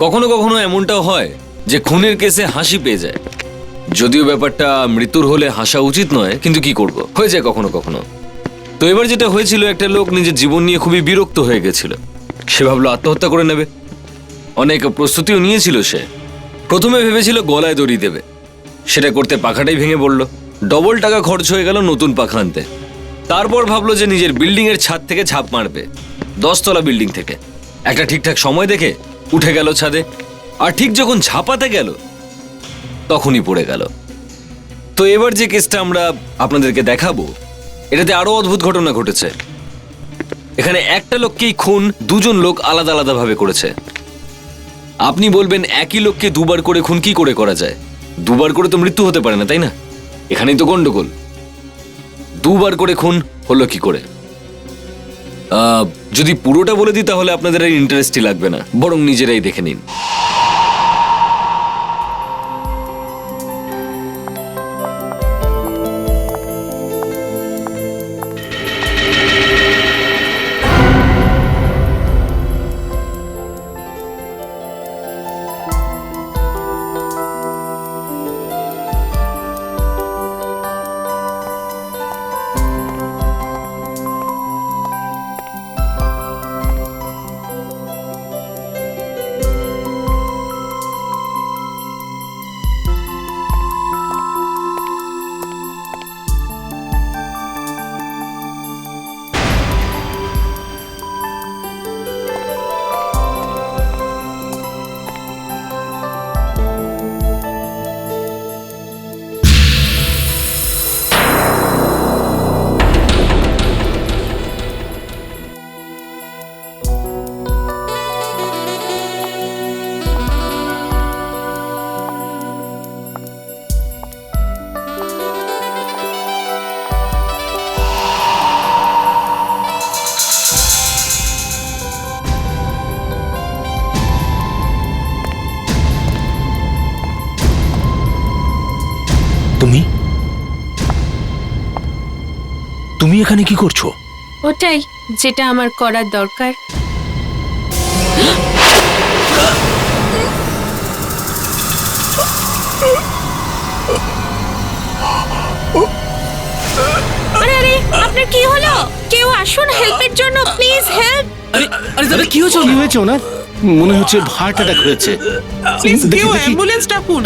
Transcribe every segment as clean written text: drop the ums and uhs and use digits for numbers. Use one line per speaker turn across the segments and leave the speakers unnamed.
কখনো কখনো এমনটাও হয় যে খুনের কেসে হাসি পেয়ে যায়, যদিও ব্যাপারটা মৃত্যুর হলে হাসা উচিত নয়, কিন্তু কি করব, হয়ে যায় কখনো কখনো। তো এবার যেটা হয়েছিল, একটা লোক নিজের জীবন নিয়ে খুবই বিরক্ত হয়ে গেছিল। সে ভাবলো আত্মহত্যা করে নেবে। অনেক প্রস্তুতিও নিয়েছিল সে। প্রথমে ভেবেছিল গলায় দড়ি দেবে, সেটা করতে পাখাটাই ভেঙে পড়ল। ডবল টাকা খরচ হয়ে গেল নতুন পাখা আনতে। তারপর ভাবলো যে নিজের বিল্ডিং এর ছাদ থেকে ঝাঁপ মারবে, 10 তলা বিল্ডিং থেকে। একটা ঠিকঠাক সময় দেখে উঠে গেল ছাদে, আর ঠিক যখন ঝাঁপাতে গেল তখনই পড়ে গেল। তো এবার যে কেসটা আমরা আপনাদেরকে দেখাবো, এটাতে আরো অদ্ভুত ঘটনা ঘটেছে। এখানে একটা লোককেই খুন দুজন লোক আলাদা আলাদা ভাবে করেছে। আপনি বলবেন একই লোককে দুবার করে খুন কি করে করা যায়? দুবার করে তো মৃত্যু হতে পারে না, তাই না? এখানেই তো গন্ডগোল। দুবার করে খুন হলো কি করে? যদি পুরোটা বলে দিই তাহলে আপনাদের আর ইন্টারেস্টই লাগবে না, বরং নিজেরাই দেখে নিন।
তুমি এখানে কি করছো?
ওটাই যেটা আমার করার দরকার। আরে আরে, আপনার কি হলো? কেউ আসুন হেল্পের জন্য, প্লিজ হেল্প।
আরে আরে দাদা, কি হয়েছে? কি হয়েছে ওনার? মনে হচ্ছে হার্ট অ্যাটাক হয়েছে।
প্লিজ কেউ অ্যাম্বুলেন্স ডাকুন।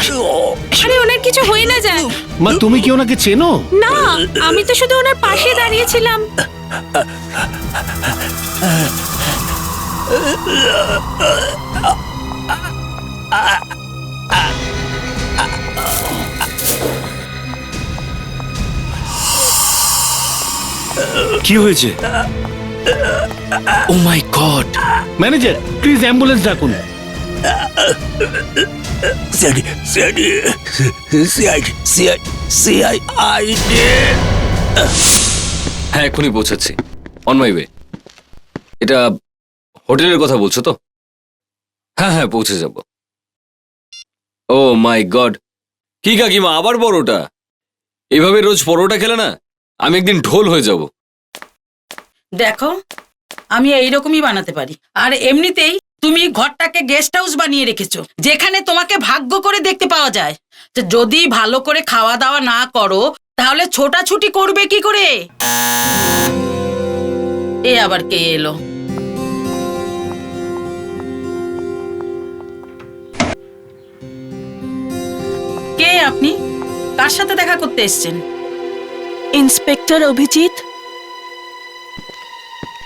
আরে ওনার কিছু হয়ে না যায়।
মা, তুমি কি ওনাকে চেনো?
না, আমি তো শুধু ওনার পাশে দাঁড়িয়েছিলাম।
কি হয়েছে? ও মাই গড! ম্যানেজার, প্লিজ অ্যাম্বুলেন্স ডাকুন।
হ্যাঁ, এক্ষুনি পৌঁছাচ্ছি, অন মাই ওয়ে। এটা হোটেলের কথা বলছো তো? হ্যাঁ হ্যাঁ, পৌঁছে যাব। ও মাই গড! কি কাকিমা, আবার পরোটা? এভাবে রোজ পরোটা খেলে না আমি একদিন ঢোল হয়ে যাব।
দেখো, আমি এইরকমই বানাতে পারি। আর এমনিতেই তুমি ঘরটাকে গেস্ট হাউস বানিয়ে রেখেছো, যেখানে তোমাকে ভাগ্য করে দেখতে পাওয়া যায়। তো যদি ভালো করে খাওয়া দাওয়া না করো তাহলে ছোটাছুটি করবে কি করে? এ আবার কে এলো? কে আপনি? কার সাথে দেখা করতে এসেছেন?
ইন্সপেক্টর অভিজিৎ।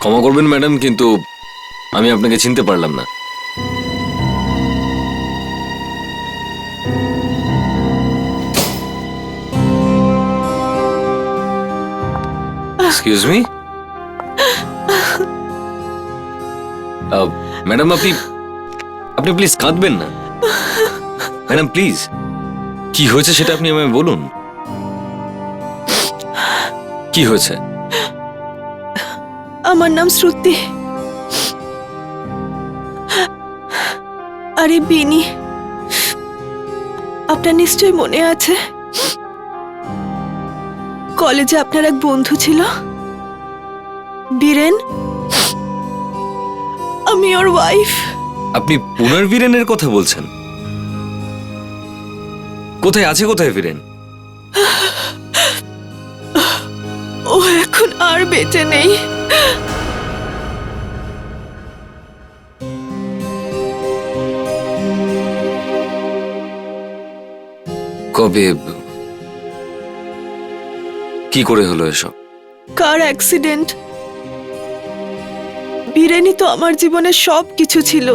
ক্ষমা করবেন ম্যাডাম, কিন্তু আমি আপনাকে চিনতে পারলাম না। এক্সকিউজ মি ম্যাডাম, আপনি প্লিজ কাঁদবেন না। ম্যাডাম প্লিজ, কি হয়েছে সেটা আপনি আমায় বলুন। কি হয়েছে?
আমার নাম শ্রুতি। আরে বিনি, আপনার নিশ্চয় মনে আছে কলেজে আপনার এক বন্ধু ছিল বীরেন। আমি ওর ওয়াইফ।
আপনি পুনর্বীরেনের কথা বলছেন? কোথায় আছে, কোথায় বীরেন?
ও এখন আর বেঁচে নেই।
কবে, কি করে হলো এসব?
কার অ্যাক্সিডেন্ট। বীরেনই তো আমার জীবনের সব কিছু ছিল।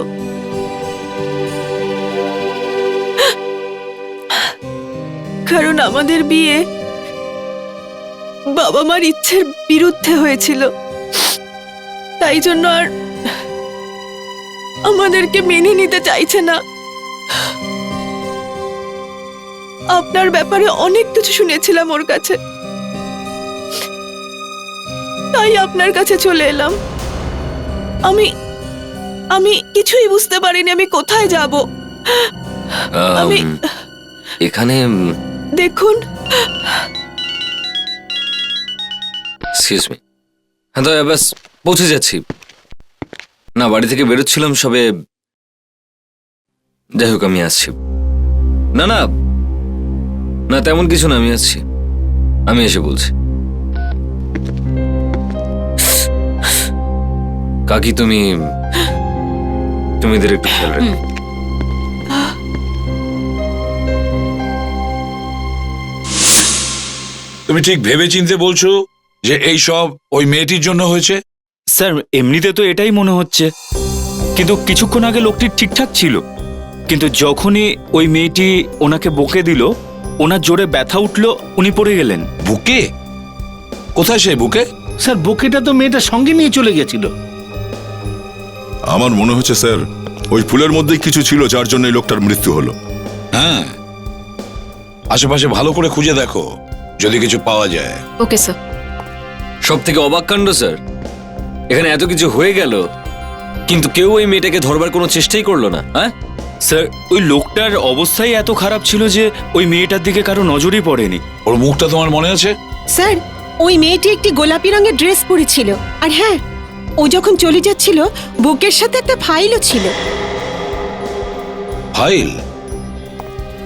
কারণ আমাদের বিয়ে বাবা মার ইচ্ছের বিরুদ্ধে হয়েছিল, তাই জন্য আর আমাদেরকে মেনে নিতে চাইছে না। আপনার ব্যাপারে অনেক কিছু শুনেছিলাম ওর কাছে, তাই আপনার কাছে চলে এলাম। আমি কিছুই বুঝতে পারিনি আমি কোথায় যাব। আমি
এখানে
দেখুন,
এক্সকিউজ মি। হ্যাঁ, তো ব্যাস পৌঁছে যাচ্ছি। না, বাড়ি থেকে বেরোচ্ছিলাম সবে। যাই হোক, আমি আসছি। না না না, তেমন কিছু না, আমি আসছি। আমি এসে বলছি। কাকি, তুমি এদের একটু খেয়াল রাখো।
তুমি ঠিক ভেবে চিনতে বলছো যে এই সব ওই মেয়েটির জন্য হয়েছে?
স্যার, এমনিতে তো এটাই মনে হচ্ছে, কিন্তু কিছুক্ষণ আগে লোকটি ঠিকঠাক ছিল, কিন্তু যখনই ওই মেয়েটি ওনাকে বকে দিল, ওনার জোরে ব্যথা উঠলো, উনি পড়ে গেলেন।
বুকে? কোথায় সেই বুকে?
স্যার, বুকেটা তো মেয়েটা সঙ্গে নিয়ে চলে গেছিল।
আমার মনে হচ্ছে স্যার ওই ফুলের মধ্যেই কিছু ছিল যার জন্য এই লোকটার মৃত্যু হলো।
হ্যাঁ, আশেপাশে ভালো করে খুঁজে দেখো যদি কিছু পাওয়া যায়।
Okay sir.
সব থেকে অবাক কাণ্ড স্যার, এখানে এত কিছু হয়ে গেল কিন্তু কেউ ওই মেয়েটাকে ধরবার কোনো চেষ্টাই করলো না। হ্যাঁ
স্যার, ওই লোকটার অবস্থাই এত খারাপ ছিল যে ওই মেয়েটার দিকে কারো নজরই পড়েনি।
ওর মুখটা তোমার মনে আছে?
স্যার, ওই মেয়েটি একটি গোলাপি রঙের ড্রেস পরেছিল, আর হ্যাঁ, ও যখন চলে যাচ্ছিল বুকের সাথে একটা ফাইলও ছিল।
ফাইল?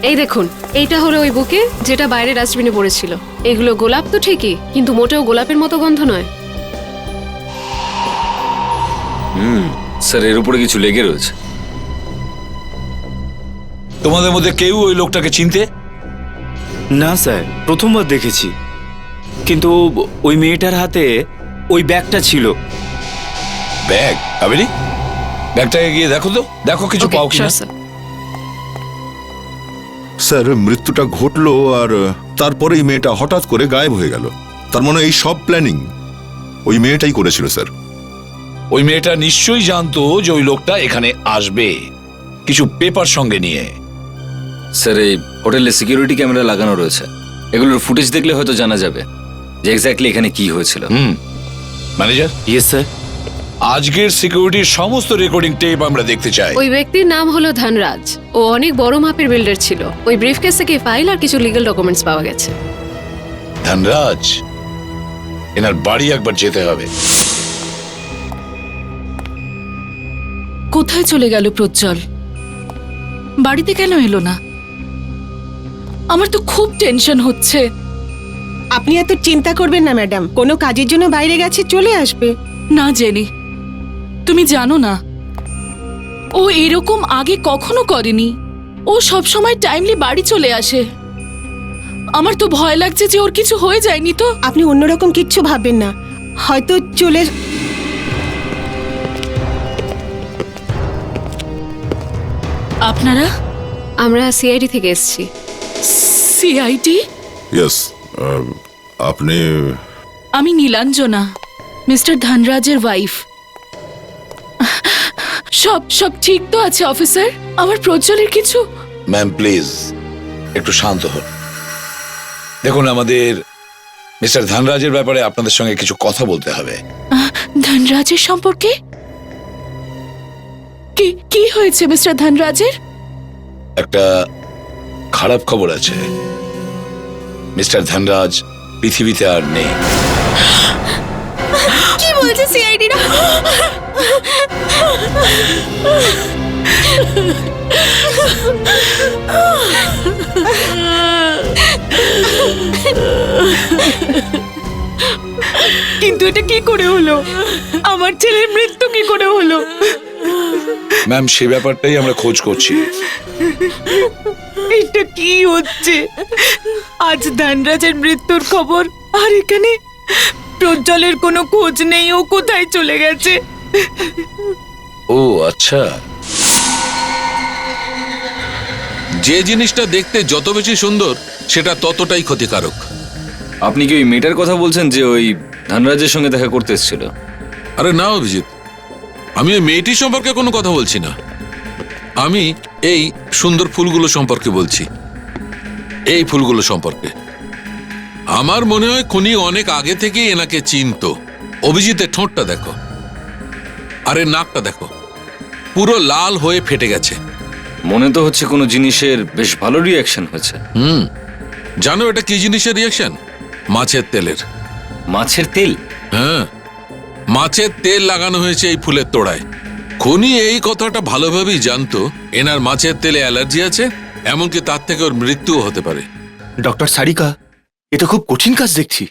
এই দেখুন, এইটা হলো ওই বুকে যেটা বাইরে ডাস্টবিনে পড়েছিল। এগুলো গোলাপ তো ঠিকই, কিন্তু মোটেও গোলাপের মতো গন্ধ নয়।
স্যার, এর উপরে কিছু লেগে রয়েছে।
তোমাদের মধ্যে কেউ ওই লোকটাকে চিনতে?
না স্যার, প্রথমবার দেখেছি, কিন্তু ওই মেয়েটার হাতে ওই ব্যাগটা ছিল।
ব্যাগ? কাবেরী, ব্যাগটাকে গিয়ে দেখো তো, দেখো কিছু
Okay,
পাও কিনা।
sure, sir.
স্যার, মৃত্যুটা ঘটলো আর তারপরেই মেয়েটা হঠাৎ করে গায়েব হয়ে গেল। তার মানে এই সব প্ল্যানিং ওই মেয়েটাই করেছিল স্যার।
ওই মেয়েটা নিশ্চয়ই জানতো যে ওই লোকটা এখানে আসবে, কিছু পেপার সঙ্গে নিয়ে।
স্যার, এই হোটেলে সিকিউরিটি ক্যামেরা লাগানো রয়েছে, এগুলোর ফুটেজ দেখলে হয়তো জানা যাবে যে এক্স্যাক্টলি এখানে কি হয়েছিল।
Manager,
yes sir.
আজকের সিকিউরিটির সমস্ত রেকর্ডিং টেপ আমরা দেখতে চাই।
ওই ব্যক্তির নাম হলো ধনরাজ। ও অনেক বড় মাপের বিল্ডার ছিল। ওই ব্রিফকেস থেকে ফাইল আর কিছু লিগ্যাল ডকুমেন্টস পাওয়া গেছে।
ধনরাজ, এনার বাড়ি একবার যেতে হবে।
কোথায় চলে গেল প্রজ্জ্বল? বাড়িতে কেন এলো না? আমার তো খুব টেনশন হচ্ছে।
আপনি এত চিন্তা করবেন না ম্যাডাম, কোনো কাজের জন্য বাইরে গেছে, চলে আসবে।
না জেনি, তুমি জানো না, ও এরকম আগে কখনো করেনি। ও সব সময় টাইমলি বাড়ি চলে আসে। আমার তো ভয় লাগছে যে ওর কিছু হয়ে যায়নি তো।
আপনি অন্যরকম কিচ্ছু ভাববেন না, হয়তো চলে।
আপনারা?
আমরা সিআইডি থেকে এসেছি।
সিআইডি?
ইয়েস, আপনি?
আমি নীলাঞ্জনা, মিস্টার ধনরাজের ওয়াইফ। সব ঠিক তো আছে অফিসার? আমার প্রজ্জ্বলের কিছু?
ম্যাম প্লিজ একটু শান্ত হন। দেখুন, আমাদের মিস্টার ধনরাজের ব্যাপারে আপনাদের সঙ্গে কিছু কথা বলতে হবে।
ধনরাজের সম্পর্কে? কি হয়েছে মিস্টার ধনরাজের?
একটা খারাপ খবর আছে, মিস্টার ধনরাজ পৃথিবীতে আর নেই।
কি বলছে সিআইডিরা?
কিন্তু এটা কি করে হলো? আমার ছেলের মৃত্যু কি করে হলো?
ম্যাম সে ব্যাপারটাই আমরা খোঁজ করছি।
এটা কি হচ্ছে? আজ ধানরাজের মৃত্যুর খবর, আর এখানে প্রজ্জ্বলের কোনো খোঁজ নেই। ও কোথায় চলে গেছে?
ও আচ্ছা,
যে জিনিসটা দেখতে যত বেশি সুন্দর সেটা ততটাই ক্ষতিকারক।
আপনি কি ওই মেয়েটার কথা বলছেন যে ওই ধনরাজের সঙ্গে দেখা করতে এসেছিল?
আরে না অভিজিৎ, আমি ওই মেয়েটি সম্পর্কে কোনো কথা বলছি না। আমি এই সুন্দর ফুলগুলো সম্পর্কে বলছি, এই ফুলগুলো সম্পর্কে। আমার মনে হয় খুনি অনেক আগে থেকেই এনাকে চিনতো। অভিজিতের ঠোঁটটা দেখো, আরে নাকটা দেখো, পুরো লাল হয়ে ফেটে গেছে।
মনে তো হচ্ছে কোনো জিনিসের বেশ ভালো রিয়াকশন হয়েছে।
জানো এটা কি জিনিসের রিয়াকশন? মাছের তেলের।
মাছের তেল?
হ্যাঁ, মাছের তেল লাগানো হয়েছে এই ফুলের তোড়ায়। খুনি এই কথাটা ভালোভাবেই জানতো এনার মাছের তেলে অ্যালার্জি আছে, এমনকি তার থেকে ওর মৃত্যুও হতে পারে।
ডক্টর সারিকা, এ তো খুব কঠিন কাজ দেখছি।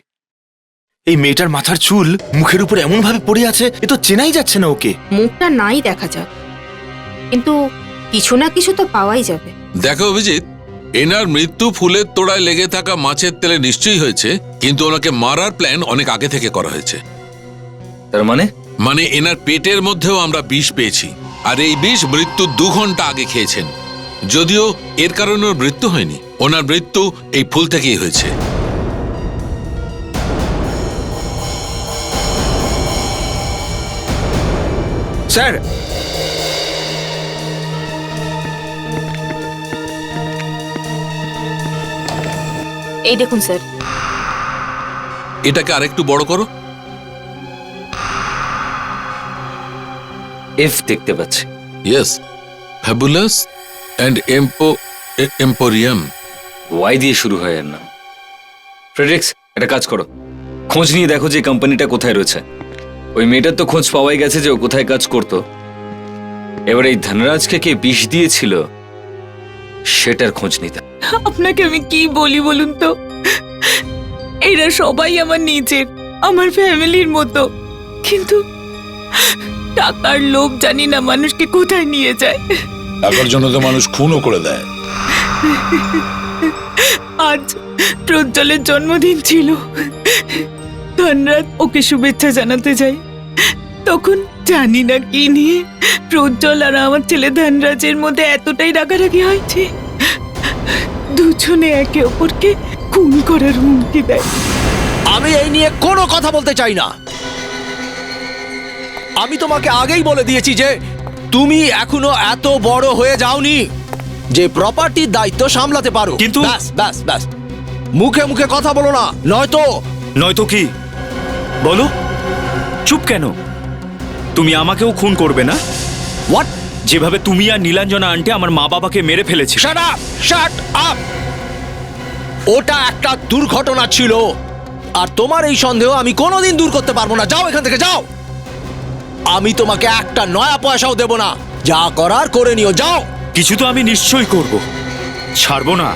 এই মেয়েটার মাথার চুল মুখের উপর এমন ভাবে পড়ে আছে, এ তো চেনাই যাচ্ছে না ওকে।
মুখটা নাই দেখা যাক, কিন্তু কিছু না কিছু তো পাওয়াই যাবে।
দেখো অভিজিৎ, এনার মৃত্যু ফুলের তোড়ায় লেগে থাকা মাছের তেলে নিশ্চয়ই হয়েছে, কিন্তু ওনাকে মারার প্ল্যান অনেক আগে থেকে করা হয়েছে।
তার মানে?
মানে এনার পেটের মধ্যেও আমরা বিষ পেয়েছি, আর এই বিষ মৃত্যু 2 ঘন্টা আগে খেয়েছেন। যদিও এর কারণে ওর মৃত্যু হয়নি, ওনার মৃত্যু এই ফুল থেকেই হয়েছে।
স্যার,
এই দেখুন স্যার।
এটাকে আরেকটু বড় করো।
এফ দেখতে পাচ্ছি।
Yes, fabulous and emporium.
Y দিয়ে শুরু হয় এর নাম। ফ্রেডরিক্স, একটা কাজ করো, খোঁজ নিয়ে দেখো যে কোম্পানিটা কোথায় রয়েছে। ওই মেয়েটার তো খোঁজ পাওয়াই গেছে যে ও কোথায় কাজ করতো। এবার এই ধনরাজকে কে বিষ দিয়েছিল সেটার খোঁজ নিতে।
আপনাকে আমি কি বলি বলুন তো? এরা সবাই আমার নিজের, আমার ফ্যামিলির মতো, কিন্তু টাকার লোভ জানি না মানুষকে কোথায় নিয়ে যায়।
টাকার জন্য তো মানুষ খুনও করে দেয়।
আজ প্রজ্জ্বলের জন্মদিন ছিল, ধনরাজ ওকে শুভেচ্ছা জানাতে যাই, তখন জানি না কি নিয়ে প্রজ্জ্বল আর আমার ছেলে ধনরাজের মধ্যে এতটাই রাগারাগি হয়েছে, দুজনে একে অপরকে খুন করার হুমকি দেয়।
আমি এই নিয়ে কোনো কথা বলতে চাই না। আমি তোমাকে আগেই বলে দিয়েছি যে তুমি এখনো এত বড় হয়ে যাওনি যে প্রপার্টির দায়িত্ব সামলাতে পারো।
কিন্তু
ব্যাস ব্যাস ব্যাস, মুখে মুখে কথা বলো না,
নয়তো কি বলো? চুপ কেন? তুমি আমাকেও খুন করবে না?
হোয়াট?
যেভাবে তুমি আর নীলাঞ্জনা আন্টি আমার মা বাবাকে মেরে ফেলেছে।
Shut up, shut up. ওটা একটা দুর্ঘটনা ছিল, আর তোমার এই সন্দেহ আমি কোনোদিন দূর করতে পারবো না। যাও এখান থেকে, যাও। আমি তোমাকে একটা নয়া পয়সাও দেব না, যা করার করে নিও, যাও।
কিছু তো আমি নিশ্চয়ই করব, ছাড়বো না।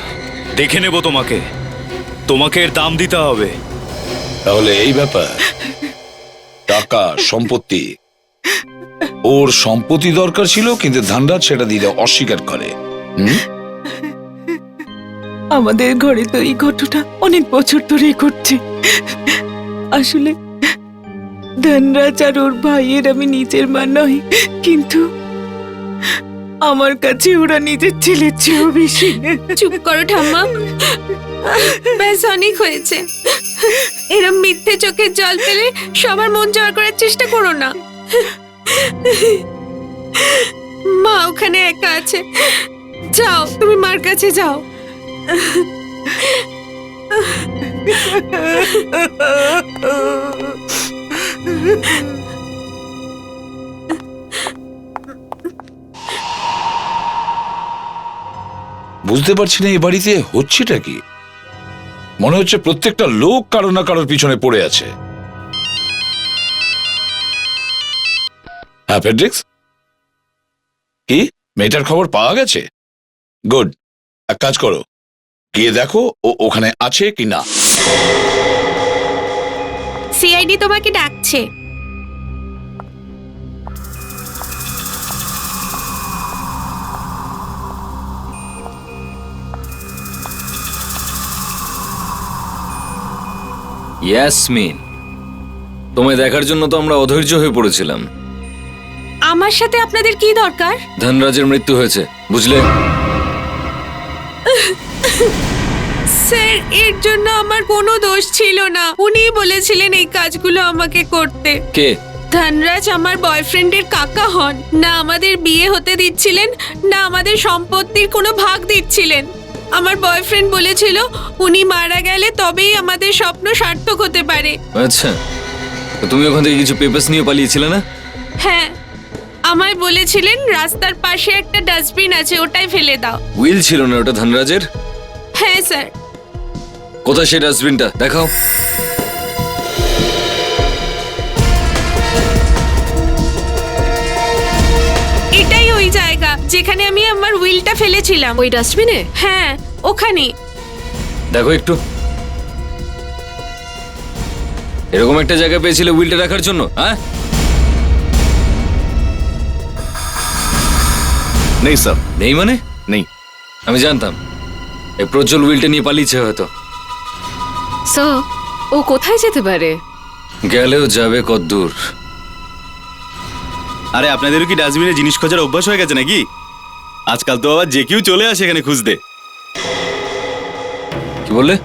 দেখে নেব তোমাকে, তোমাকে এর দাম দিতে হবে।
তাহলে এই ব্যাপার, টাকা সম্পত্তি, ওর সম্পত্তি দরকার ছিল, কিন্তু ধনরাজ সেটা দিতে অস্বীকার করে।
আমাদের ঘরে তো এই ঘটনা অনেক বছর ধরেই ঘটছে। আসলে ধনরাজ আর ওর ভাইয়ের আমি নিজের মা নই, কিন্তু আমার কাছে ওরা নিজের ছেলের চেয়েও বেশি।
চুপ করো ঠাম্মা, ব্যাস অনেক হয়েছে। এরম মিথ্যে চোখের জল পেলে সবার মন জয় করার চেষ্টা করো না। মা ওখানে একা আছে, যাও তুমি মার কাছে যাও।
বুঝতে পারছি না এই বাড়িতে হচ্ছেটা কি। মনে হচ্ছে প্রত্যেকটা লোক কারো না কারোর পিছনে পড়ে আছে। হ্যাঁ ফ্রেডরিক্স, কি মেয়েটার খবর পাওয়া গেছে? গুড। এক কাজ করো, গিয়ে দেখো ও ওখানে আছে কি না।
সিআইডি তোমাকে ডাকছে।
ইয়াসমিন, তোমায় দেখার জন্য তো আমরা অধৈর্য হয়ে পড়েছিলাম।
আমার সাথে আপনাদের কি দরকার?
ধনরাজের মৃত্যু হয়েছে, বুঝলে?
স্যার, এর জন্য আমার কোনো দোষ ছিল না। উনিই বলেছিলেন এই কাজগুলো আমাকে করতে।
কে?
ধনরাজ আমার বয়ফ্রেন্ডের কাকা হন। না আমাদের বিয়ে হতে দিচ্ছিলেন, না আমাদের সম্পত্তির কোনো ভাগ দিচ্ছিলেন। আমার বয়ফ্রেন্ড বলেছিল উনি মারা গেলে তবেই আমাদের স্বপ্ন সার্থক হতে পারে।
আচ্ছা, তো তুমি ওখান থেকে কিছু পেপারস নিয়ে পালিয়েছিলে না?
হ্যাঁ, আমায় বলেছিলেন রাস্তার পাশে একটা ডাস্টবিন আছে, ওটাই ফেলে দাও।
উইল ছিল না ওটা ধনরাজের?
হ্যাঁ স্যার।
কোথায় সেই ডাস্টবিনটা দেখাও।
এটাই ওই জায়গা যেখানে আমি আমার উইলটা ফেলেছিলাম।
ওই ডাস্টবিনে?
হ্যাঁ, ওখানে।
দেখো একটু, এরকম একটা জায়গা পেয়েছিলে উইলটা রাখার জন্য? হ্যাঁ,
নেই স্যার।
নেই মানে?
নেই।
আমি জানতাম এই প্রজ্জ্বল উইলটা নিয়ে পালিয়েছে হয়তো।
স্যার, ও কোথায় যেতে পারে?
গেলেও যাবে কদ্দূর?
আরে আপনাদেরও কি ডাস্টবিনে জিনিস খোঁজার অভ্যাস হয়ে গেছে নাকি? আজকাল তো আবার যে কেউ চলে আসে এখানে খুঁজতে।
কি বললে?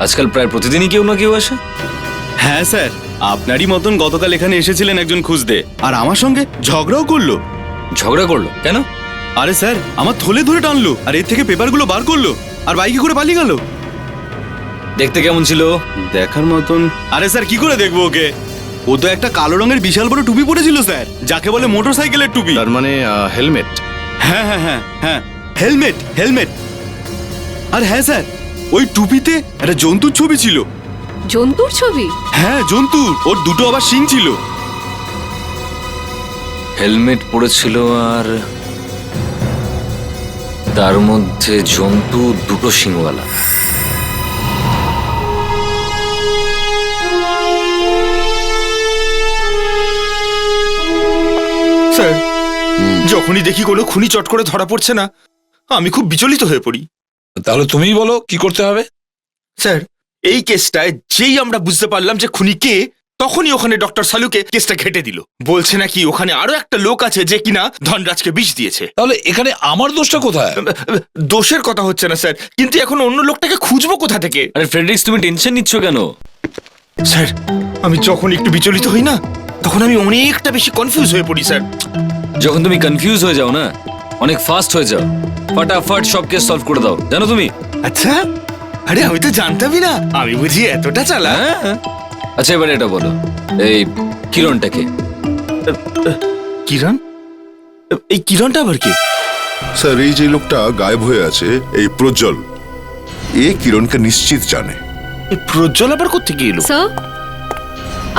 আজকাল প্রায় প্রতিদিনই কেউ না কেউ আসে?
হ্যাঁ স্যার, আপনারই মতন গতকাল এখানে এসেছিলেন একজন খুঁজতে, আর আমার সঙ্গে ঝগড়াও করলো।
ঝগড়া করলো কেন?
আরে স্যার, আমার থলে ধরে টানলো আর এর থেকে পেপারগুলো বার করলো আর বাইকে করে পালিয়ে গেল।
দেখতে কেমন ছিল?
দেখার মতন? আরে স্যার, কি করে দেখবো ওকে? ও তো একটা কালো রঙের বিশাল বড় টুপি পরেছিল স্যার, যাকে বলে মোটরসাইকেলের টুপি।
তার মানে হেলমেট?
হ্যাঁ হ্যাঁ হ্যাঁ হ্যাঁ, হেলমেট হেলমেট। আর হ্যাঁ স্যার, ওই টুপিতে একটা জন্তুর ছবি ছিল।
জন্তুর ছবি?
হ্যাঁ, জন্তুর। ওর দুটো আবার শিং ছিল।
হেলমেট পরেছিল আর তার মধ্যে জন্তু দুটো শিংওয়ালা।
স্যার, যখনই দেখি কোনো খুনি চট করে ধরা পড়ছে না, আমি খুব বিচলিত হয়ে পড়ি।
তাহলে তুমিই বলো কি করতে হবে।
স্যার, এই কেসটায় যেই আমরা বুঝতে পারলাম যে খুনি কে, তখনই ওখানে ডক্টর সালুকে কেসটা ঘেটে দিল। বলছে নাকি ওখানে আরো একটা লোক আছে যে কিনা ধনরাজকে বিষ দিয়েছে।
তাহলে এখানে আমার দোষটা কোথায়?
দোষের কথা হচ্ছে না স্যার, কিন্তু এখন অন্য লোকটাকে খুঁজবো কোথা থেকে?
আরে ফ্রেডরিক্স, তুমি টেনশন নিচ্ছ কেন?
স্যার, আমি যখন একটু বিচলিত হই না, তখন আমি অনেকটা বেশি কনফিউজ হয়ে পড়ি স্যার।
যখন তুমি কনফিউজ হয়ে যাও না, অনেক ফাস্ট হয়ে যাও, ফটাফট সব কেস সলভ করে দাও, জানো তুমি?
আচ্ছা, আরে আমি তো জানতামই না, আমি বুঝি এতটা চালা।
হ্যাঁ। আচ্ছা, এবারে এটা বলো, এই কিরণটাকে?
কিরণ? এই কিরণটা আবার কি?
স্যার, এই যে লোকটা গায়েব হয়ে আছে, এই প্রজ্জ্বল, এ কিরণকে নিশ্চিত জানে।
এই প্রজ্জ্বল আবার কোত্থেকে এলো?
স্যার,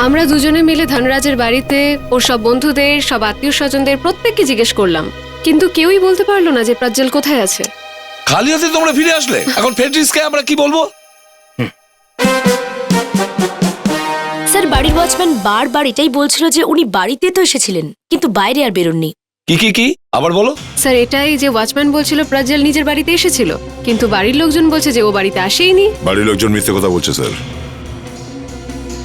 আমরা দুজনে মিলে ধনরাজের বাড়িতে ওর সব বন্ধুদের, সব আত্মীয় স্বজনদের প্রত্যেককে জিজ্ঞেস করলাম, কিন্তু কেউই বলতে পারলো না যে প্রজ্জ্বল কোথায় আছে।
খালি হাতে তোমরা ফিরে আসলে, এখন ফ্রেডরিক্সকে আমরা কি বলবো?
স্যার, বাড়ির ওয়াচম্যান বারবার এটাই বলছিল যে উনি বাড়িতে তো এসেছিলেন, কিন্তু বাইরে আর বেরোননি।
কি কি কি আবার বলো।
স্যার, এটাই যে ওয়াচম্যান বলছিল প্রজ্জ্বল নিজের বাড়িতে এসেছিল, কিন্তু বাড়ির লোকজন বলছে যে ও বাড়িতে আসেইনি।
বাড়ির লোকজন মিথ্যে কথা বলছে স্যার।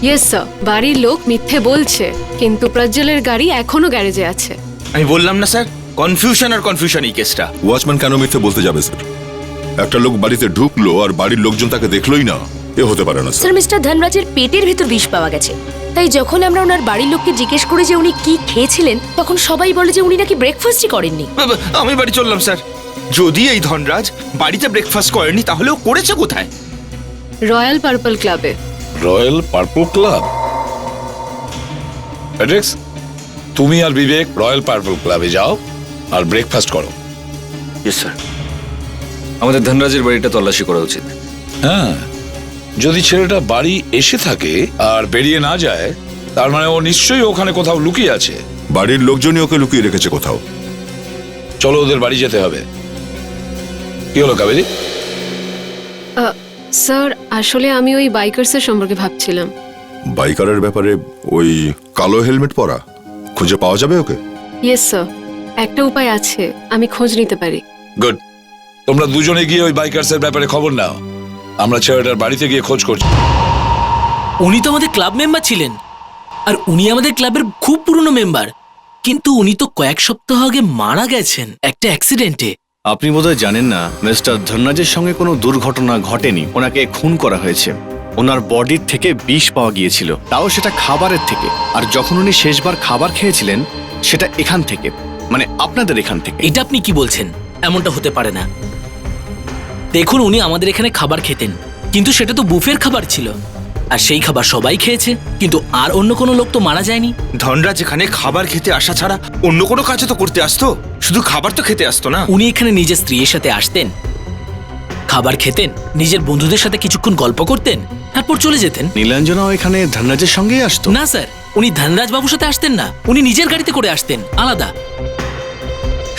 ইয়েস স্যার, বাড়ির লোক মিথ্যে বলছে, কিন্তু প্রজ্জ্বলের গাড়ি এখনো গ্যারেজে আছে।
আমি বললাম না স্যার, কনফিউশন আর কনফিউশন এই কেসটা।
ওয়াচম্যান কেন মিথ্যে বলতে যাবে স্যার? একটা লোক বাড়িতে ঢুকলো আর বাড়ির লোকজন তাকে দেখলোই না, এ হতে পারে না স্যার।
স্যার, মিস্টার ধনরাজের পেটের ভেতর বিষ পাওয়া গেছে, তাই যখন আমরা ওনার বাড়ির লোককে জিজ্ঞেস করি যে উনি কি খেয়েছিলেন, তখন সবাই বলে যে উনি নাকি ব্রেকফাস্টই করেননি।
আমি বাড়ি চললাম স্যার। যদি এই ধনরাজ বাড়িতে ব্রেকফাস্ট করেনি, তাহলে ও করেছে কোথায়?
রয়্যাল পার্পল ক্লাবে।
Royal purple club? ফ্রেডরিক্স, তুমি আর বিবেক রয়্যাল পার্পল ক্লাবে যাও আর ব্রেকফাস্ট করো।
Yes sir. আমাদের ধনরাজের বাড়িটা তল্লাশি করা উচিত।
হ্যাঁ, যদি ছেলেটা বাড়ি এসে থাকে আর বেরিয়ে না যায়, তার মানে ও নিশ্চয়ই ওখানে কোথাও লুকিয়ে আছে।
বাড়ির লোকজনই ওকে লুকিয়ে রেখেছে কোথাও।
চলো, ওদের বাড়ি যেতে হবে। কি হলো কাবেরী?
স্যার আসলে আমি ওই বাইকার্সের সম্পর্কে ভাবছিলাম।
বাইকারের ব্যাপারে ওই কালো হেলমেট পরা খুঁজে পাওয়া যাবে ওকে?
ইয়েস স্যার, একটা উপায় আছে, আমি খোঁজ নিতে পারি।
গুড। তোমরা দুজনে গিয়ে ওই বাইকার্সের ব্যাপারে খবর নাও। আমরা ছেলেটার বাড়িতে গিয়ে খোঁজ করছি।
উনি তো আমাদের ক্লাব মেম্বার ছিলেন, আর উনি আমাদের ক্লাবের খুব পুরনো মেম্বার, কিন্তু উনি তো কয়েক সপ্তাহ আগে মারা গেছেন একটা অ্যাক্সিডেন্টে।
আপনি বোধহয় জানেন না, মিস্টার ধনরাজের সঙ্গে কোনো দুর্ঘটনা ঘটেনি। ওনাকে খুন করা হয়েছে। ওনার বডির থেকে বিষ পাওয়া গিয়েছিল, তাও সেটা খাবারের থেকে। আর যখন উনি শেষবার খাবার খেয়েছিলেন সেটা এখান থেকে, মানে আপনাদের এখান থেকে।
এটা আপনি কি বলছেন? এমনটা হতে পারে না। দেখুন, উনি আমাদের এখানে খাবার খেতেন, কিন্তু সেটা তো বুফের খাবার ছিল, আর সেই খাবার সবাই খেয়েছে, কিন্তু আর অন্য কোনো লোক তো মারা যায়নি।
ধনরাজ এখানে খাবার খেতে আসা ছাড়া অন্য কোনো কাজও তো করতে আসতো, শুধু খাবার তো খেতে আসতো না।
উনি এখানে নিজের স্ত্রীর সাথে আসতেন, খাবার খেতেন, নিজের বন্ধুদের সাথে কিছুক্ষণ গল্প করতেন, তারপর চলে যেতেন।
নীলাঞ্জনাও এখানে ধনরাজের সঙ্গেই আসতো?
না স্যার, উনি ধনরাজ বাবুর সাথে আসতেন না, উনি নিজের গাড়িতে করে আসতেন, আলাদা।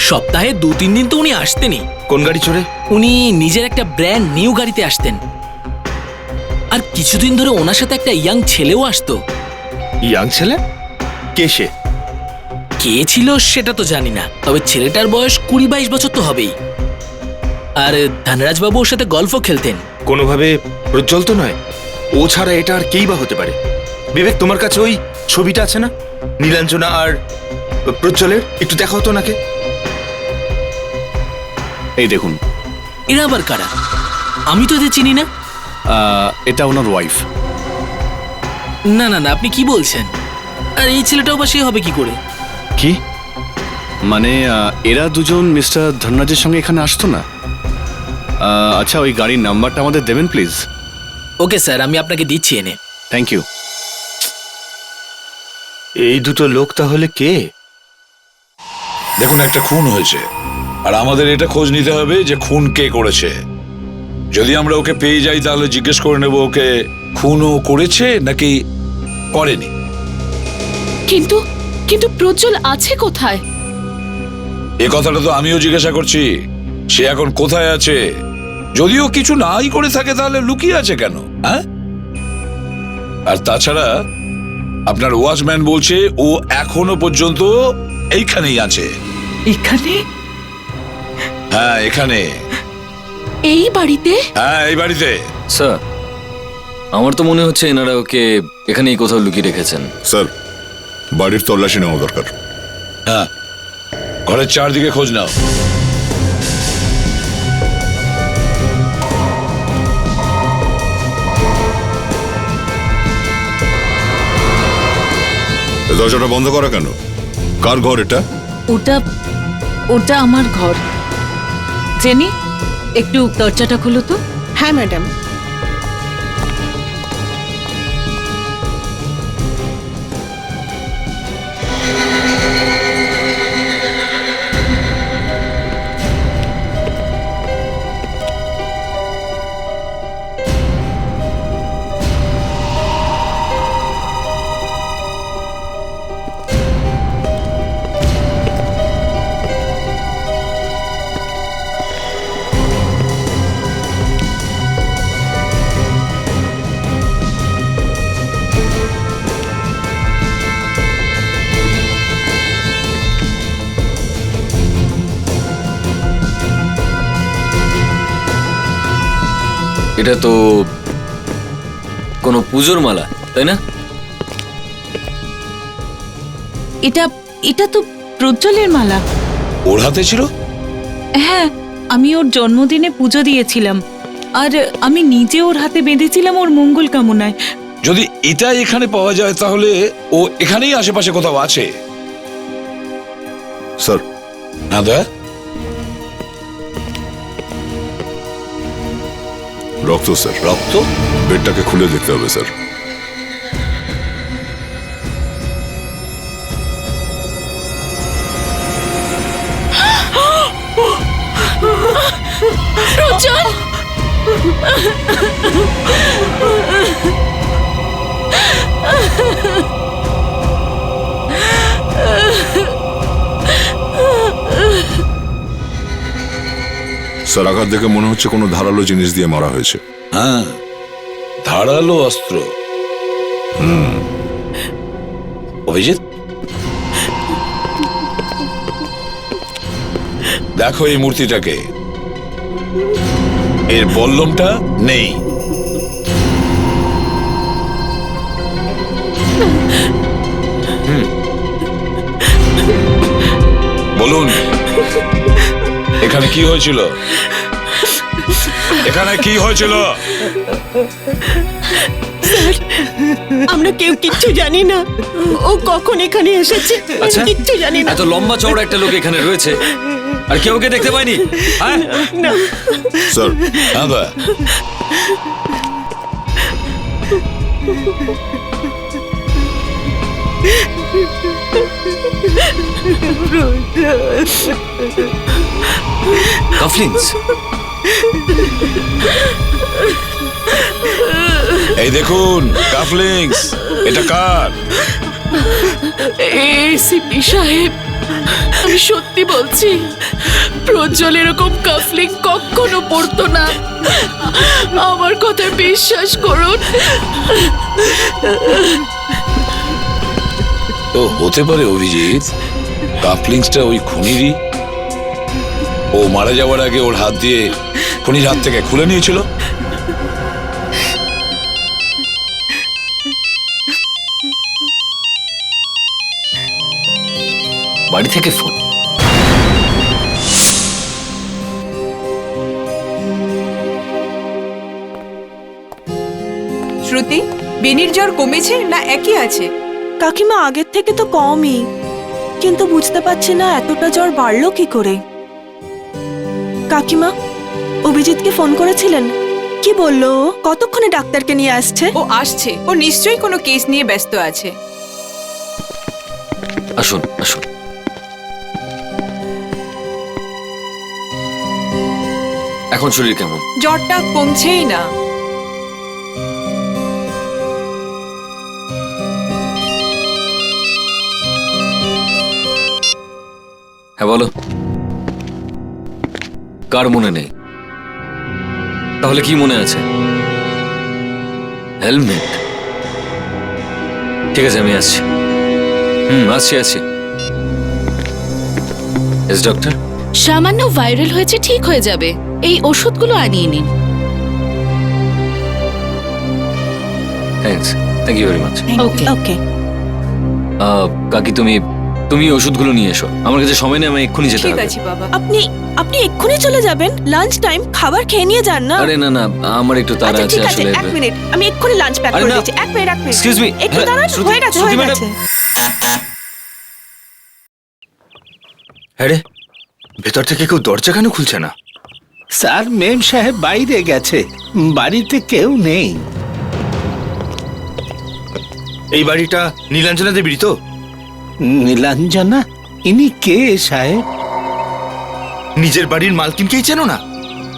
সপ্তাহে 2-3 দিন তো উনি আসতেনই।
কোন গাড়ি চড়ে?
উনি নিজের একটা ব্র্যান্ড নিউ গাড়িতে আসতেন, আর কিছুদিন ধরে ওনার সাথে একটা ইয়াং ছেলেও আসতো।
ইয়াং ছেলে? কে সে?
কে ছিল সেটা তো জানি না, তবে ছেলেটার বয়স 20-22 বছর তো হবেই। আর ধনরাজ বাবু ওর সাথে গল্ফও খেলতেন।
কোনোভাবে প্রজ্জ্বল তো নয়? ও ছাড়া এটা আর কেই বা হতে পারে? বিবেক, তোমার কাছে ওই ছবিটা আছে না নীলাঞ্জনা আর প্রজ্জ্বলের? একটু দেখাও তো নাকে।
এই দেখুন।
এরা আবার কারা? আমি তো এদের চিনি না।
এটা ওনার ওয়াইফ।
না না না, আপনি কি বলছেন? আর এই ছেলেটাও বা সে হবে কি করে?
কি মানে এরা দুজন মিস্টার ধনরাজের সঙ্গে এখানে আসতো না? আচ্ছা, ওই গাড়ির নাম্বারটা আমাদের দেবেন প্লিজ?
ওকে স্যার, আমি আপনাকে দিচ্ছি এনে।
Thank you.
এই দুটো লোক তাহলে কে?
দেখুন, একটা খুন হয়েছে, আর আমাদের এটা খোঁজ নিতে হবে যে খুন কে করেছে। যদি আমরা ওকে পেয়ে যাই তাহলে জিজ্ঞেস করে নেব ওকে খুনও করেছে নাকি করেনি।
কিন্তু কিন্তু প্রজ্জ্বল আছে কোথায়?
এ কথাটা তো আমিও জিজ্ঞাসা করছি, সে এখন কোথায় আছে? যদিও কিছু নাই করে থাকে তাহলে লুকিয়ে আছে কেন? হ্যাঁ, আর তাছাড়া আপনার ওয়াচম্যান বলছে ও এখনো পর্যন্ত এইখানেই আছে।
এখানে?
হ্যাঁ, এখানে।
এই বাড়িতে?
হ্যাঁ, এই বাড়িতে।
স্যার, আমার তো মনে হচ্ছে এনারা ওকে এখানেই কোথাও লুকিয়ে রেখেছেন।
স্যার, বাড়ির তল্লাশি নেওয়া দরকার।
হ্যাঁ, ঘরের চারদিকে খোঁজ নাও।
দরজাটা বন্ধ করা কেন? কার ঘর এটা?
ওটা ওটা আমার ঘর। জেনি, একটু দরজাটা খুলো তো।
হ্যাঁ ম্যাডাম।
এটা তো কোনো পুজোর মালা, তাই না?
এটা এটা তো প্রজ্জ্বলের মালা।
ওর হাতে ছিল?
হ্যাঁ, আমি ওর জন্মদিনে পুজো দিয়েছিলাম, আর আমি নিজে ওর হাতে বেঁধেছিলাম ওর মঙ্গল কামনায়।
যদি এটা এখানে পাওয়া যায় তাহলে ও এখানেই আশেপাশে কোথাও আছে।
স্যার,
হ্যাঁ দা,
রক্ত স্যার।
রক্ত?
বেডটাকে খুলে দেখতে হবে স্যার।
প্রজ্জ্বল!
স্যার আঘাত দেখে মনে হচ্ছে কোনো ধারালো জিনিস দিয়ে মারা হয়েছে।
হ্যাঁ, ধারালো অস্ত্র। অভিজিৎ, দেখো এই মূর্তিটাকে, এর বল্লমটা নেই। বলুন, এখানে কি হয়েছিল? এখানে কি হয়েছিল?
আমরা কেউ কিচ্ছু জানি না। ও কখন এখানে এসেছে
আচ্ছা,
কিচ্ছু জানি না।
এত লম্বা চওড়া একটা লোক এখানে রয়েছে আর কেউ ওকে দেখতে পায়নি? হ্যাঁ
না।
স্যার
হ্যাঁ দা,
কাফলিংস।
এই দেখুন কাফলিংস। এটা কার?
এসিপি সাহেব, আমি সত্যি বলছি, প্রজ্জ্বল এরকম কাফলিং কখনো পড়তো না। আমার কথায় বিশ্বাস করুন।
তো হতে পারে অভিজিৎ, কাফলিংসটা ওই খুনিরই। ও মারা যাওয়ার আগে ওর হাত দিয়ে খুনির হাত থেকে খুলে নিয়েছিল।
বাড়ি থেকে ফোন।
শ্রুতি, বেনির জ্বর কমেছে না একই আছে?
কাকিমা আগের থেকে তো কমই, কিন্তু বুঝতে পারছি না এতটা জ্বর বাড়লো কি করে। কাকিমা, অভিজিৎকে ফোন করেছিলেন? কি বললো? কতক্ষণে ডাক্তারকে নিয়ে আসছে?
ও আসছে, ও নিশ্চয়ই কোনো কেস নিয়ে ব্যস্ত আছে।
আসুন আসুন। এখন শরীর কেমন?
জ্বরটা কমছেই না।
হ্যাঁ বলো। কার মনে নেই? তাহলে কি মনে আছে? হেলমেট। ঠিক আছে, আমি আসছি। আসছি। S doctor.
সামান্য ভাইরাল হয়েছে, ঠিক হয়ে যাবে। এই ওষুধগুলো আনিয়ে নিন।
Thanks, thank you very much.
Okay
okay.
কাকি, তুমি ওষুধগুলো নিয়ে এসো। আমার কাছে সময় নেই, আমি এক্ষুনি যেতে
ঠিক
হবে।
আছে বাবা।
আপনি এক্ষুনি চলে যাবেন? লাঞ্চ টাইম, খাবার খেয়ে নিয়ে যান না।
আরে না, আমার একটু তাড়া
আচ্ছা
আছে
ঠিক আছে,
আসলে।
এক মিনিট, আমি এক্ষুনি লাঞ্চ প্যাক
আরে
করে
না।
দিচ্ছি। এক মিনিট।
Excuse me.
একটু
হ্যাঁ,
দাঁড়ান।
শ্রুতি-
হয়ে গেছে,
শ্রুতি
হয়ে
ম্যাডাম।
গেছে।
হ্যাঁ রে, ভেতর থেকে কেউ দরজা কেন খুলছে না?
স্যার, মেম সাহেব বাইরে গেছে, বাড়িতে কেউ নেই।
এই বাড়িটা নীলাঞ্জনা দেবীর তো?
নীলাঞ্জনা? ইনি কে সাহেব?
নিজের বাড়ির মালকিনকেই চেনো না?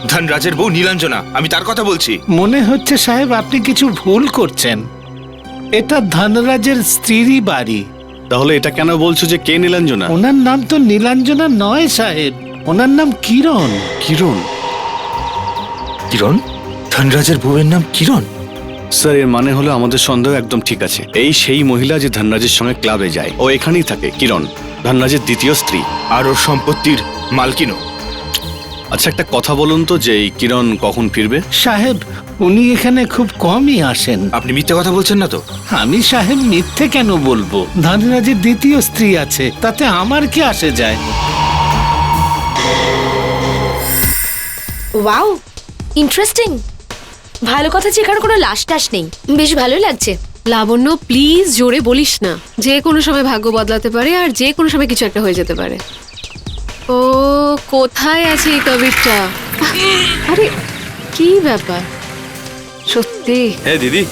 ধনরাজের বউ নীলাঞ্জনা, আমি তার কথা বলছি।
মনে হচ্ছে সাহেব আপনি কিছু ভুল করছেন। এটা ধনরাজের স্ত্রীরই বাড়ি।
তাহলে এটা কেন বলছো যে কে নীলাঞ্জনা?
ওনার নাম তো নীলাঞ্জনা নয় সাহেব, ওনার নাম কিরণ।
কিরণ?
কিরণ? ধনরাজের বউয়ের নাম কিরণ?
স্যার, এর মানে হলো আমাদের সন্দেহ একদম ঠিক আছে। এই সেই মহিলা যে ধনরাজের সঙ্গে ক্লাবে যায়, ও এখানেই থাকে। কিরণ ধনরাজের দ্বিতীয় স্ত্রী,
আর ওর সম্পত্তির মালকিনও।
আচ্ছা, একটা কথা বলুন তো, যে এই কিরণ কখন ফিরবে?
সাহেব, উনি এখানে খুব কমই আসেন।
আপনি মিথ্যে কথা বলছেন না তো?
আমি সাহেব মিথ্যে কেন বলবো? ধনরাজের দ্বিতীয় স্ত্রী আছে, তাতে আমার কি আসে যায়?
Wow, interesting. ভালো কথা, যেখানে কোনো লাশ টাশ নেই, বেশ ভালোই লাগছে। লাবণ্য, প্লিজ জোরে বলিস না। যে কোনো সময় ভাগ্য বদলাতে পারে আর যে কোনো সময় কিছু একটা হয়ে যেতে পারে। ও কোথায় আছে এই কবিরটা? আরে কি ব্যাপার সত্যি?
হ্যাঁ দিদি,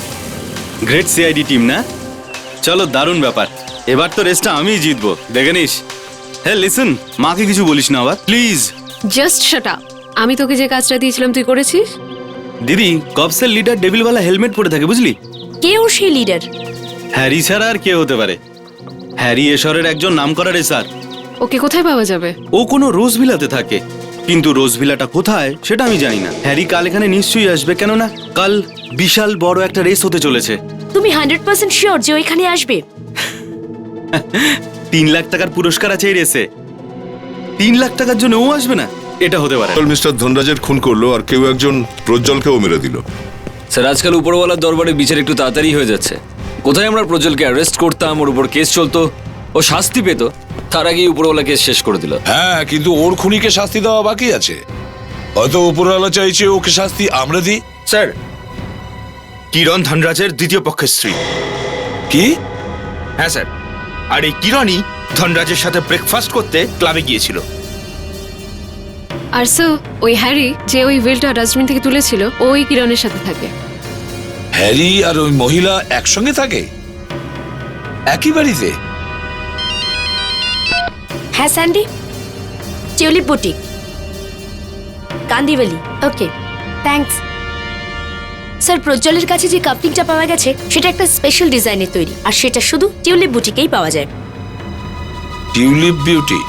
গ্রেট সিআইডি টিম না? চলো, দারুণ ব্যাপার। এবার তো রেসটা আমিই জিতবো, দেখে নিস। হ্যাঁ লিসন, মাকে কিছু বলিস না আবার প্লিজ।
Just shut up. আমি তোকে যে কাজটা দিয়েছিলাম তুই করেছিস?
দিদি, কপসের লিডার ডেভিলওয়ালা হেলমেট পরে থাকে, বুঝলি?
কেউ সেই লিডার?
হ্যারি ছাড়া আর কে হতে পারে? হ্যারি এশরের একজন নামকরা রেসার।
ওকে কোথায় পাওয়া যাবে?
ও কোনো রোজ ভিলাতে থাকে।
কিন্তু রোজভিলাটা কোথায় সেটা আমি জানি না। হ্যারি কাল এখানে নিশ্চয়ই আসবে, কেননা কাল বিশাল বড় একটা রেস হতে চলেছে।
তুমি 100% শিওর যে ওইখানে আসবে?
3 লাখ টাকার পুরস্কার আছে এই রেসে। 3 লাখ টাকার জন্য ও আসবে না? এটা হতে পারে না।
মিস্টার ধনরাজের খুন করলো আর কেউ একজন প্রজ্জ্বলকেও মেরে দিল।
স্যার আজকাল উপরওয়ালার দরবারে বিচার একটু তাড়াতাড়ি হয়ে যাচ্ছে। কোথায় আমরা প্রজ্জ্বলকে অ্যারেস্ট করতাম, ওর উপর কেস চলতো, ও শাস্তি পেত, তার আগেই উপরওয়ালা কেস শেষ করে দিল।
হ্যাঁ, কিন্তু ওর খুনিকে শাস্তি দেওয়া বাকি আছে। হয়তো উপরওয়ালা চাইছে ওকে শাস্তি আমরা দিই।
স্যার, কিরণ ধনরাজের দ্বিতীয় পক্ষের স্ত্রী।
কি?
হ্যাঁ স্যার, আর এই কিরণই ধনরাজের সাথে ব্রেকফাস্ট করতে ক্লাবে গিয়েছিল।
আর স্যার, ওই হ্যারি যে ওই উইলটা ডাস্টবিন থেকে তুলেছিল, ওই কিরণের সাথে থাকে।
হ্যারি আর ওই মহিলা একসঙ্গে থাকে একই বাড়িতে?
হ্যাঁ স্যান্ডি, টিউলিপ বুটিক, কান্দিওয়ালি। ওকে, থ্যাঙ্কস। স্যার, প্রজ্জ্বলের কাছে যে কাপলিংটা পাওয়া গেছে সেটা একটা স্পেশাল ডিজাইনের তৈরি, আর সেটা শুধু টিউলিপ বুটিকেই পাওয়া যায়।
Tulip beauty?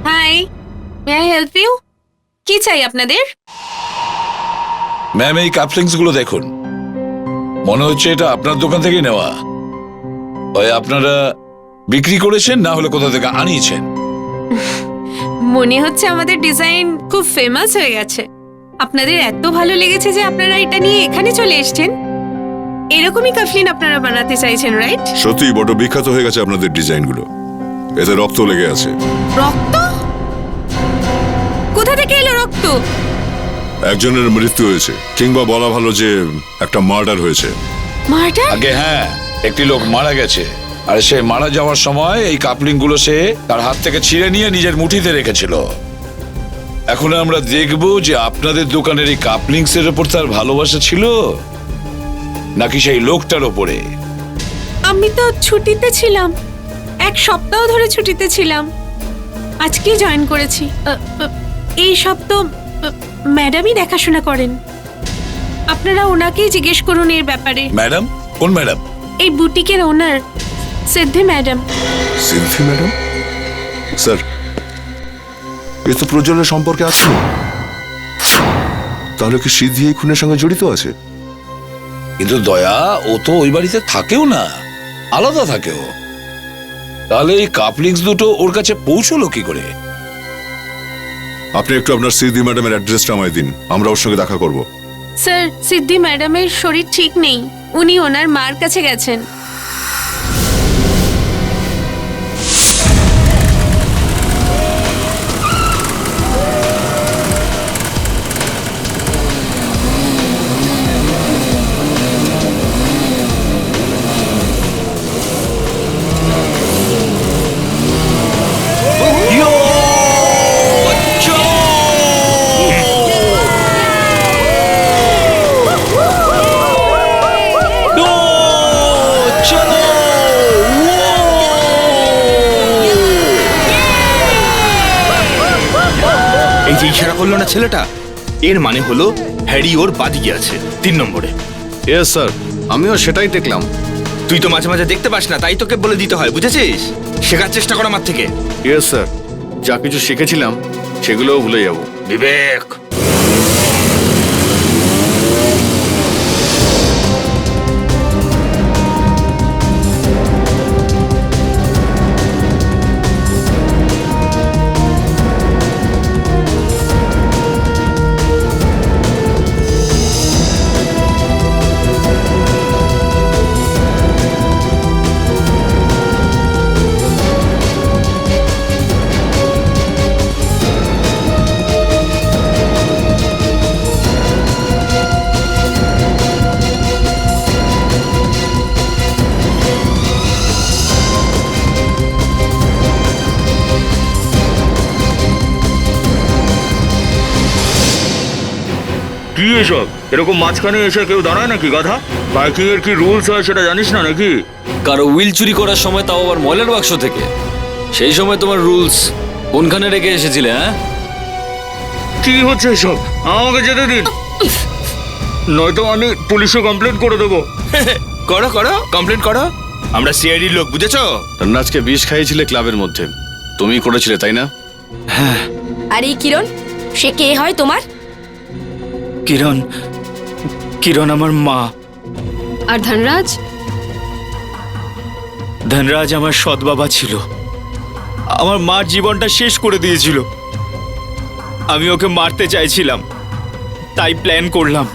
Hi, may I help you? কি চাই আপনাদের?
ম্যাম, এই কাপলিংস গুলো দেখুন, মনে হচ্ছে এটা আপনার দোকান থেকে নেওয়া। হয় আপনারা বিক্রি করেছেন, না হলে কোথা থেকে আনিয়েছেন।
মনে হচ্ছে আমাদের ডিজাইন খুব ফেমাস হয়ে গেছে। আপনাদের এত ভালো লেগেছে যে আপনারা এটা নিয়ে এখানে চলে এসেছেন। এরকমই কাফলিন আপনারা বানাতে চাইছেন, রাইট?
সত্যিই বড় বিখ্যাত হয়ে গেছে আপনাদের ডিজাইনগুলো। এতে রক্ত লেগে আছে।
রক্ত? কোথা থেকে এলো রক্ত?
একজনের মৃত্যু হয়েছে, কিংবা বলা ভালো যে একটা মার্ডার হয়েছে।
মার্ডার?
আগে হ্যাঁ, একটি লোক মারা গেছে, আর সে মারা যাওয়ার সময় এই কাপলিং গুলো সে তার হাত থেকে ছিঁড়ে নিয়ে নিজের মুঠিতে রেখেছিল। এখন আমরা দেখব যে আপনাদের দোকানের এই কাপলিংস এর উপর তার ভালোবাসা ছিল নাকি সেই লোকটার উপরে।
আমি তো ছুটিতে ছিলাম, 1 সপ্তাহ ধরে ছুটিতে ছিলাম, আজকে জয়েন করেছি। এই সব তো ম্যাডামই দেখাশোনা করেন, আপনারা ওনাকেই জিজ্ঞেস করুন এর ব্যাপারে।
ম্যাডাম? কোন ম্যাডাম?
এই বুটিকের ওনার সিদ্ধি ম্যাডাম।
সিদ্ধি ম্যাডাম? স্যার, এ তো প্রজ্জ্বলের সম্পর্কে আছে না। তাহলে কি সিদ্ধি এই খুনের সঙ্গে জড়িত আছে?
কিন্তু দয়া, ও তো ওই বাড়িতে থাকেও না, আলাদা থাকেও। তাহলে এই কাপলিংস দুটো ওর কাছে পৌঁছলো কি করে?
আপনি একটু আপনার সিদ্ধি ম্যাডামের অ্যাড্রেসটা আমায় দিন, আমরা ওর সঙ্গে দেখা করব।
স্যার, সিদ্ধি ম্যাডামের শরীর ঠিক নেই, উনি ওনার মার কাছে গেছেন।
এই যে ইশারা করলো না ছেলেটা, এর মানে হলো হ্যারি ওর বাদিকে আছে 3 নম্বরে।
ইয়েস স্যার, আমিও সেটাই দেখলাম।
তুই তো মাঝে মাঝে দেখতে পাস না, তাই তোকে বলে দিতে হয়, বুঝেছিস? শেখার চেষ্টা কর আমার থেকে।
ইয়েস স্যার, যা কিছু শিখেছিলাম সেগুলোও ভুলে যাব।
বিবেক,
কি এসব? এরকম মাঝখানে এসে কেউ দাঁড়ায় নাকি গাধা? বাইকিং এর কি রুলস হয় সেটা জানিস না নাকি?
কারো হুইল চুরি করার সময়, তাও আবার ময়লার বাক্স থেকে, সেই সময় তোমার রুলস কোনখানে রেখে এসেছিলে? হ্যাঁ,
কি হচ্ছে এসব? আমাকে যেতে দিন, নয়তো আমি পুলিশে কমপ্লেন করে দেবো।
করো করো, কমপ্লেন করো। আমরা সিআইডির লোক, বুঝেছো?
ধনরাজকে বিষ খাইয়েছিলে ক্লাবের মধ্যে, তুমি করেছিলে তাই না?
আর এই কিরণ, সে কে হয় তোমার?
কিরণ, কিরণ আমার মা।
আর ধনরাজ?
ধনরাজ আমার সৎ বাবা ছিল, আমার মার জীবনটা শেষ করে দিয়েছিল। আমি ওকে মারতে চাইছিলাম, তাই প্ল্যান করলাম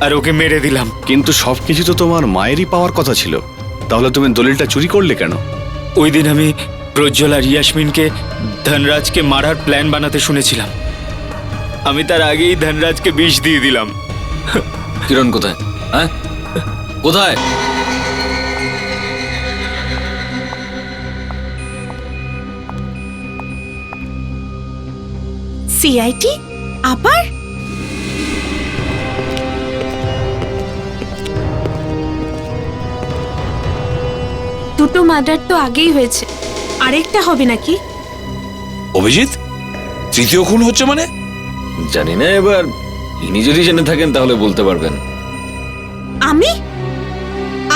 আর ওকে মেরে দিলাম।
কিন্তু সবকিছু তো তোমার মায়েরই পাওয়ার কথা ছিল, তাহলে তুমি দলিলটা চুরি করলে কেন?
ওই দিন আমি প্রজ্জ্বল আর ইয়াসমিনকে ধনরাজকে মারার প্ল্যান বানাতে শুনেছিলাম। আমি তার আগেই ধনরাজকে বিষ দিয়ে দিলাম।
কিরণ কোথায়? হ্যাঁ, কোথায়?
সিআইটি আবার? দুটো মার্ডার তো আগেই হয়েছে, আরেকটা হবে নাকি?
অভিজিৎ, তৃতীয় খুন হচ্ছে মানে?
জানি না, এবার ইনি যদি জেনে থাকেন তাহলে বলতে পারবেন।
আমি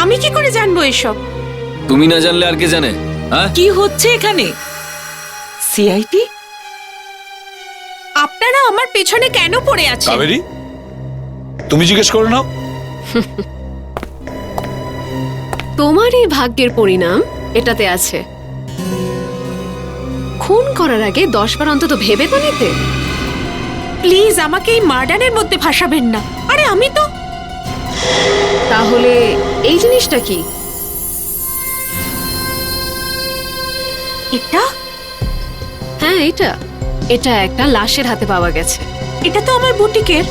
আমি কি করে জানবো এসব?
তুমি না জানলে আর কে জানে? হ্যাঁ,
কি হচ্ছে এখানে? সিআইটি,
আপনারা আমার পেছনে কেন পড়ে আছেন?
কাবেরী, তুমি জিজ্ঞেস করে নাও।
তোমার এই ভাগ্যের পরিণাম এটাতে আছে। খুন করার আগে 10 বার অন্তত ভেবে তো নিতে।
প্লিজ আমাকে এই মার্ডারের মধ্যে ফাঁসাবেন না। আরে আমি তো...
তাহলে এই জিনিসটা কি?
এটা?
হ্যাঁ, এটা এটা একটা লাশের হাতে পাওয়া গেছে।
এটা তো আমার বুটিকের।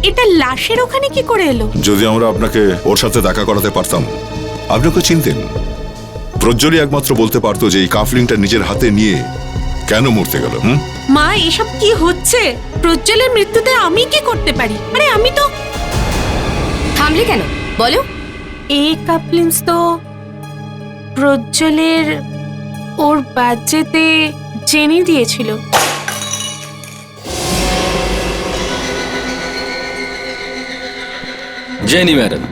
এটা লাশের ওখানে কি করে এলো?
যদি আমরা আপনাকে ওর সাথে দেখা করাতে পারতাম, আপনি ওকে চিনতেন। প্রজ্জ্বলই একমাত্র বলতে পারতো যে এই কাফলিংটা নিজের হাতে নিয়ে কেন মরতে গেল।
মা, এসব কি হচ্ছে? প্রজ্জ্বলের মৃত্যুতে আমি কি করতে পারি? আরে আমি তো...
থামলে কেন বলো?
এই কাপলিংস তো প্রজ্জ্বলের ওর বাজেতে জেনে দিয়েছিল।
জেনি ম্যাডাম,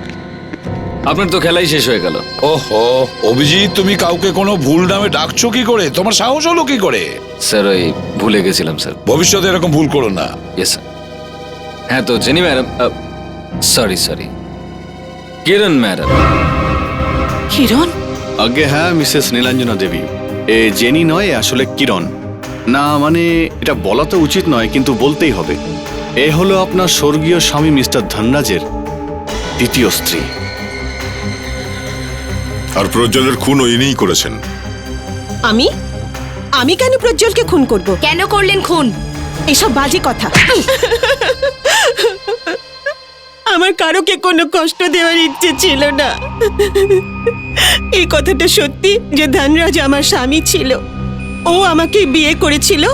আপনার তো খেলাই শেষ হয়ে গেল।
ওহো অভিজিৎ, তুমি কাউকে কোনো ভুল নামে ডাকছো কি করে? তোমার সাহস হলো কি করে?
স্যার, ওই ভুলে গেছিলাম স্যার।
ভবিষ্যতে এরকম ভুল করো না।
Yes sir. হ্যাঁ, তো জেনি ম্যাডাম, সরি কিরণ ম্যাডাম।
কিরণ?
আগে হ্যাঁ, মিসেস নীলাঞ্জনা দেবী। এ জেনি নয়, আসলে কিরণ। না মানে এটা বলা তো উচিত নয়, কিন্তু বলতেই হবে। এ হলো আপনার স্বর্গীয় স্বামী মিস্টার ধনরাজের দ্বিতীয় স্ত্রী।
আর প্রজ্জ্বলের খুনও ইনিই করেছেন।
আমি আমি কেন প্রজ্জ্বলকে খুন করব?
কেন করলেন খুন?
এসব বাজে কথা। আমার কারোকে কোনো কষ্ট দেওয়ার ইচ্ছে ছিল না। এই কথাটা সত্যি যে ধনরাজ আমার স্বামী ছিল। ও আমাকে বিয়ে করেছিল,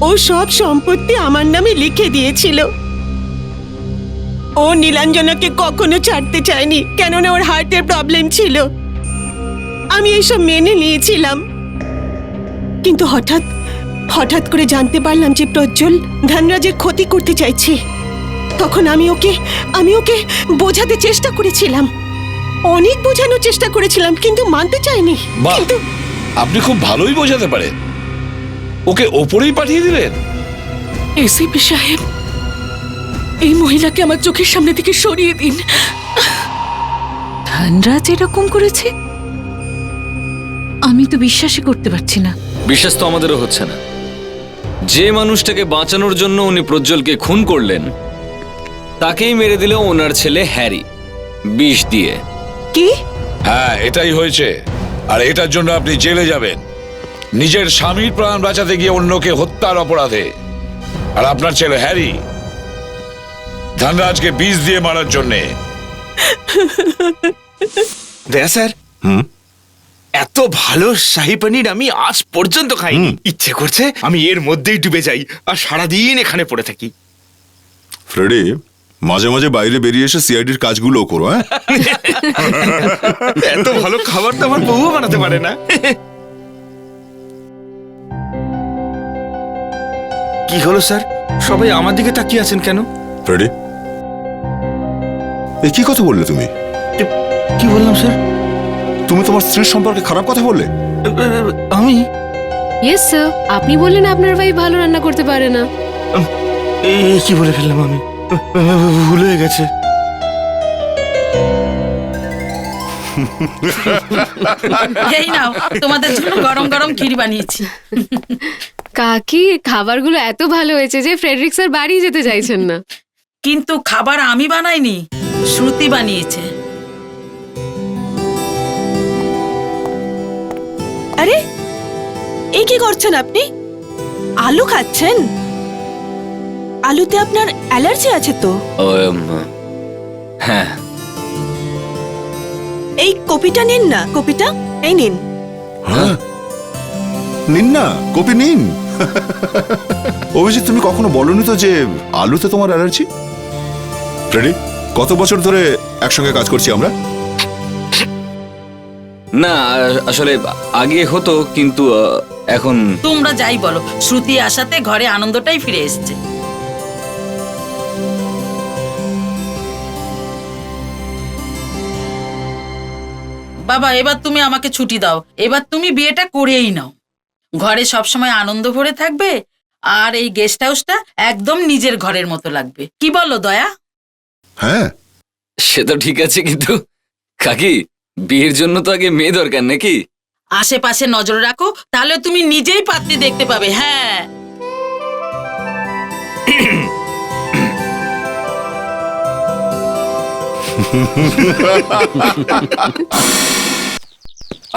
ও সব সম্পত্তি আমার নামে লিখে দিয়েছিল। ও নীলাঞ্জনাকে কখনো ছাড়তে চায়নি, কেননা ওর হার্টের প্রবলেম ছিল। আমি এইসব মেনে নিয়েছিলাম, কিন্তু হঠাৎ করে জানতে পারলাম যে প্রজ্জ্বল ধনরাজের ক্ষতি করতে চাইছে। তখন আমি ওকে বোঝাতে চেষ্টা করেছিলাম, অনেক বোঝানোর চেষ্টা করেছিলাম, কিন্তু মানতে চাইনি।
বাহ,
কিন্তু
আপনি খুব ভালোই বোঝাতে পারেন। ওকে ওপরেই পাঠিয়ে দিলেন।
এসিপি সাহেব, এই মহিলাকে আমার চোখের সামনে থেকে সরিয়ে দিন।
ধনরাজ এরকম করেছে? আমি তো বিশ্বাসই করতে পারছি না।
বিশ্বাস তো আমাদেরও হচ্ছে না। যে মানুষটাকে বাঁচানোর জন্য উনি প্রজ্জ্বলকে খুন করলেন, তাকেই মেরে দিল ওনার ছেলে হ্যারি বিষ দিয়ে।
কি?
হ্যাঁ, এটাই হয়েছে। আর এটার জন্য আপনি জেলে যাবেন, নিজের স্বামীর প্রাণ বাঁচাতে গিয়ে অন্যকে হত্যার অপরাধে। আর আপনার ছেলে হ্যারি ধনরাজকে বিষ দিয়ে মারার জন্যে।
দয়া স্যার, এত ভালো শাহী পনির আমি আজ পর্যন্ত খাইনি। ইচ্ছে করছে আমি এর মধ্যেই ডুবে যাই আর সারাদিন এখানে পড়ে থাকি।
ফ্রেডি, মাঝে মাঝে বাইরে বেরিয়ে এসে সিআইডির কাজগুলোও করো। হ্যাঁ,
এত ভালো খাবার তো আমার বউও বানাতে পারে না। কি হলো স্যার, সবাই আমার দিকে তাকিয়ে আছেন কেন?
ফ্রেডি, কি কথা বললে তুমি?
কি বললাম স্যার?
তুমি তোমার স্ত্রীর সম্পর্কে খারাপ কথা বললে?
আমি
ইয়েস স্যার, আপনি বললেন আপনার ওয়াইফ ভালো রান্না করতে পারে না।
এই কি বলে ফেললাম আমি, ভুল হয়ে গেছে।
এই নাও, তোমাদের জন্য গরম গরম ক্ষীর বানিয়েছি।
কাকি, খাবারগুলো এত ভালো হয়েছে যে ফ্রেডরিক স্যার বাড়ি যেতে চাইছেন না।
কিন্তু খাবার আমি বানাইনি, শ্রুতি বানিয়েছে।
আরে এই কি করছেন আপনি? আলু খাচ্ছেন? আলুতে আপনার অ্যালার্জি আছে তো?
হ্যাঁ।
এই কপিটা নিন না, কপিটা এই নিন।
হ্যাঁ, নিন না, কপি নিন। অভিজিৎ, তুমি কখনো বলনি তো যে আলুতে তোমার অ্যালার্জি? ফ্রেডি, কত বছর ধরে একসঙ্গে কাজ করছি আমরা?
না, আসলে আগে হতো, কিন্তু এখন
তোমরা যাই বলো, শ্রুতি আসাতে ঘরে আনন্দটাই ফিরে এসছে। বাবা, এবার তুমি আমাকে ছুটি দাও। এবার তুমি বিয়েটা করেই নাও। ঘরে সবসময় আনন্দ ভরে থাকবে, আর এই গেস্ট হাউসটা একদম নিজের ঘরের মতো লাগবে। কি বলো দয়া?
হ্যাঁ,
সে তো ঠিক আছে, কিন্তু কাকি, বিয়ের জন্য তো আগে মেয়ে দরকার নাকি?
আশেপাশে নজর রাখো, তাহলে তুমি নিজেই পাত্রী দেখতে পাবে। হ্যাঁ,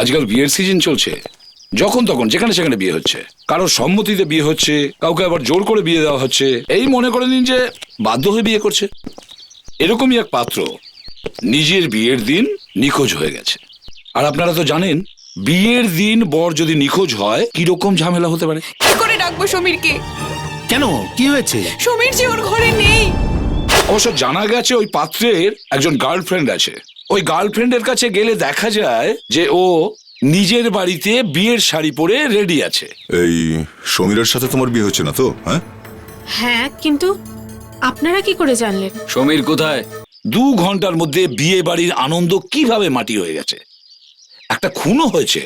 আজকাল বিয়ের সিজন চলছে, যখন তখন যেখানে সেখানে বিয়ে হচ্ছে। কারোর সম্মতিতে বিয়ে হচ্ছে, কাউকে আবার জোর করে বিয়ে দেওয়া হচ্ছে। এই মনে করে নিন যে বাধ্য হয়ে বিয়ে করছে। এরকমই এক পাত্র নিজের বিয়ের দিন নিখোঁজ হয়ে গেছে। আর আপনারা তো জানেন, বিয়ের দিন বর যদি নিখোঁজ হয় কিরকম ঝামেলা হতে পারে।
কি করে ডাকবো সমীরকে?
কেন, কি হয়েছে?
সমীর যে ওর ঘরে নেই।
অবশ্য জানা গেছে ওই পাত্রের একজন গার্লফ্রেন্ড আছে। ওই গার্লফ্রেন্ডের কাছে গেলে দেখা যায় যে ও নিজের বাড়িতে বিয়ের শাড়ি পরে রেডি আছে।
এই সমীরের সাথে তোমার বিয়ে হচ্ছে না তো? হ্যাঁ
হ্যাঁ, কিন্তু আপনারা কি করে জানলেন?
সমীর কোথায়?
2 ঘন্টার মধ্যে বিয়ে বাড়ির আনন্দ কিভাবে মাটি হয়ে গেছে। একটা খুনও হয়েছে।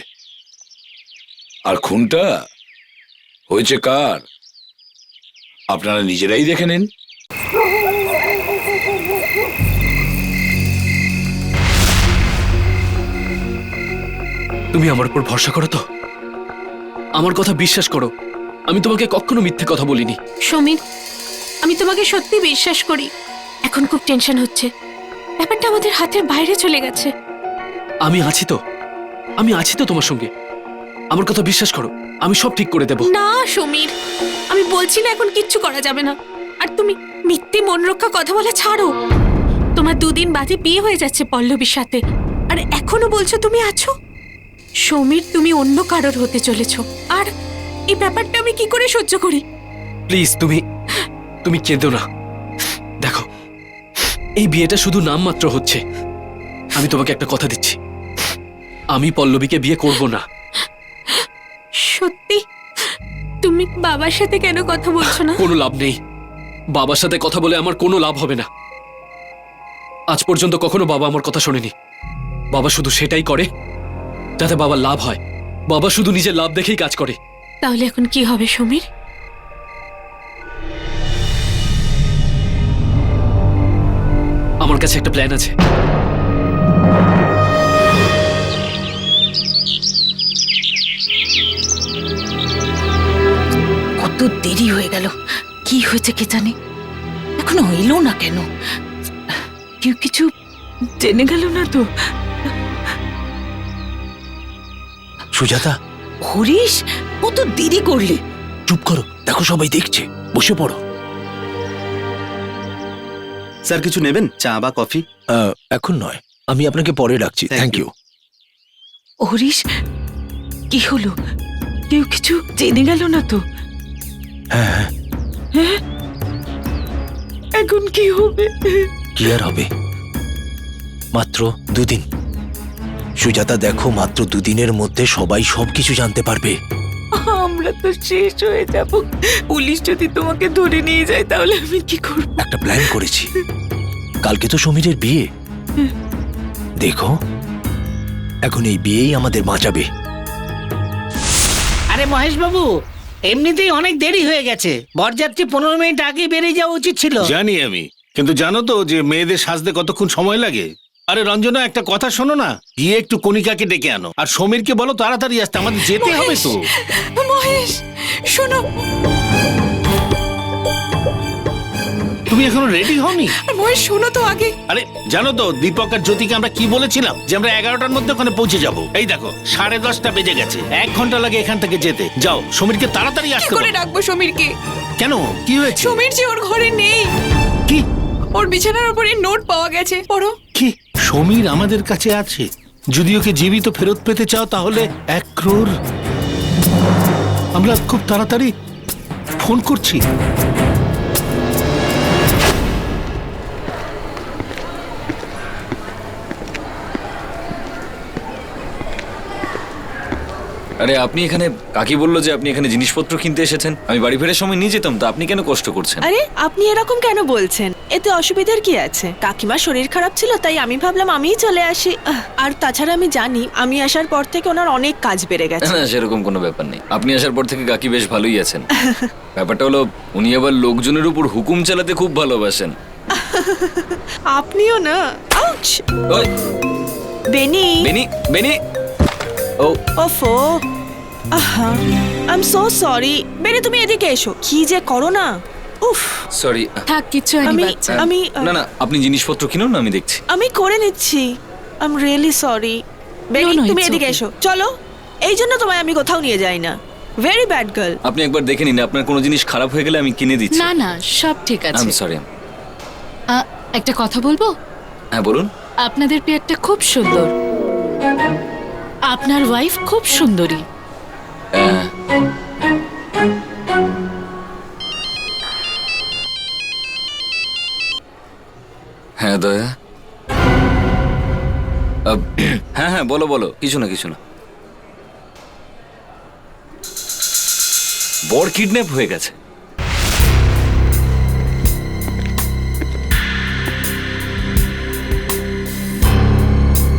আর খুনটা হয়েছে কার, আপনারা নিজেরাই দেখে নিন।
তুমি আমার উপর ভরসা করো তো? আমার কথা বিশ্বাস করো, আমি তোমাকে কখনো মিথ্যে কথা বলিনি।
সমীর, আমি তোমাকে সত্যি বিশ্বাস করি। এখন খুব টেনশন হচ্ছে, ব্যাপারটা আমাদের হাতের বাইরে চলে গেছে।
আমি আছি তো তোমার সঙ্গে। আমার কথা বিশ্বাস করো, আমি সব ঠিক করে দেব।
না সমীর, আমি বলছি না এখন কিচ্ছু করা যাবে না। আর তুমি মিথ্যে মন রক্ষা কথা বলে ছাড়ো। তোমার 2 দিন বাদে বিয়ে হয়ে যাচ্ছে পল্লবীর সাথে, আর এখনো বলছো তুমি আছো। সমীর, তুমি অন্য কারোর হতে চলেছো, আর এই ব্যাপারটা আমি কি করে সহ্য করি?
প্লিজ, তুমি কেঁদো না। দেখো, এই বিয়েটা শুধু নামমাত্র হচ্ছে। আমি তোমাকে একটা কথা দিচ্ছি, আমি পল্লবীকে বিয়ে করব না।
সত্যি? তুমি বাবার সাথে কেন কথা বলছো না?
কোনো লাভ নেই, বাবার সাথে কথা বলে আমার কোনো লাভ হবে না। আজ পর্যন্ত কখনো বাবা আমার কথা শোনেনি। বাবা শুধু সেটাই করে যাতে বাবার লাভ হয়। বাবা শুধু নিজের লাভ দেখেই কাজ করে।
তাহলে এখন কি হবে সমীর?
আমার কাছে একটা প্ল্যান আছে।
কত দেরি হয়ে গেল, কি হয়েছে কে জানে, এখনো এলো না কেন?
কেউ কিছু জেনে গেল না তো?
সুজাতা,
হরিশ, কত দেরি করলে?
চুপ করো, দেখো সবাই দেখছে, বসে পড়ো।
স্যার, কিছু নেবেন, চা বা কফি?
এখন নয়, আমি আপনাকে পরে ডাকছি। Thank you.
হরিশ, কি হলো? কেউ কিছু জেনে গেল না তো?
হ্যাঁ,
হ্যাঁ, এখন কি হবে?
কি আর হবে, মাত্র 2 দিন। সুজাতা, দেখো, মাত্র 2 দিনের মধ্যে সবাই সবকিছু জানতে পারবে।
আমরা তো শেষ হয়ে যাব। পুলিশ যদি তোমাকে ধরে নিয়ে যায় তাহলে আমি কি করব?
একটা প্ল্যান করেছি, কালকে তো সমীরের বিয়ে। দেখো, এখন এই বিয়েই আমাদের বাঁচাবে।
আরে মহেশ বাবু, এমনিতেই অনেক দেরি হয়ে গেছে। বরযাত্রী 15 মিনিট আগে বেরিয়ে যাওয়া উচিত ছিল।
জানি আমি, কিন্তু জানো তো যে মেয়েদের সাজতে কতক্ষণ সময় লাগে। আরে রঞ্জনা, একটা কথা শোনো না, গিয়ে একটু কণিকাকে ডেকে আনো, আর সমীরকে বলো তাড়াতাড়ি আসতে, আমাদের যেতে হবে তো।
মহেশ শোনো,
তুমি এখনো রেডি হওনি?
মহেশ শোনো তো আগে।
আরে জানো তো দীপক আর জ্যোতিকে আমরা কি বলেছিলাম, যে আমরা 11টার মধ্যে ওখানে পৌঁছে যাব। এই দেখো 10:30 বেজে গেছে, 1 ঘন্টা লাগে এখান থেকে যেতে। যাও, সমীরকে তাড়াতাড়ি
কি
আসতে
করে
বলো।
ডাকবো সমীরকে?
কেন, কি হয়েছে?
সমীর যে ওর ঘরে নেই।
কি?
ওর বিছানার উপরে নোট পাওয়া গেছে, পড়ো।
কি সমীর আমাদের কাছে আছে? যদি ওকে জীবিত ফেরত পেতে চাও তাহলে 1 crore। আমরা খুব তাড়াতাড়ি ফোন করছি।
আরে আপনি এখানে, কাকি বললো যে আপনি এখানে জিনিসপত্র কিনতে এসেছেন। আমি বাড়ি ফেরার সময় নিয়ে যেতাম, তো আপনি কেন কষ্ট করছেন?
আরে আপনি এরকম কেন বলছেন? এতে অসুবিধার কি আছে? কাকিমার শরীর খারাপ ছিল, তাই আমি ভাবলাম আমিই চলে আসি। আর তাছাড়া আমি জানি আমি আসার পর থেকে ওনার অনেক কাজ বেড়ে গেছে।
না, সেরকম কোনো ব্যাপার নেই। আপনি আসার পর থেকে কাকি বেশ ভালোই আছেন। ব্যাপারটা হলো উনি আবার লোকজনের উপর হুকুম চালাতে খুব ভালোবাসেন।
আপনিও না। আউচ!
ওই
বেনি,
বেনি, বেনি। ও
ওফো, আহা, আই এম সো সরি। বেনি তুমি এদিকে এসো, কি যে করো না। উফ,
সরি।
থাক, কিচ্ছু হয়নি
আমি
বাচ্চা।
আমি
না না, আপনি জিনিসপত্র কিনুন, আমি দেখছি।
আমি করে নিচ্ছি। I am really sorry. বেনি
No, no,
তুমি
it's
এদিকে
okay.
এসো, চলো। এই জন্য তোমায় আমি কোথাও নিয়ে যাই না। Very bad girl.
আপনি একবার দেখে নিন, আপনার কোনো জিনিস খারাপ হয়ে গেলে আমি কিনে দিচ্ছি।
না না, সব ঠিক
আই
আছে।
Am sorry.
একটা কথা বলবো?
হ্যাঁ বলুন।
আপনাদের পেয়ারটা খুব সুন্দর। আপনার ওয়াইফ খুব সুন্দরী।
হ্যাঁ দয়া। হ্যাঁ হ্যাঁ, বলো বলো, কিছু না কিছু না। বর কিডন্যাপ হয়ে গেছে।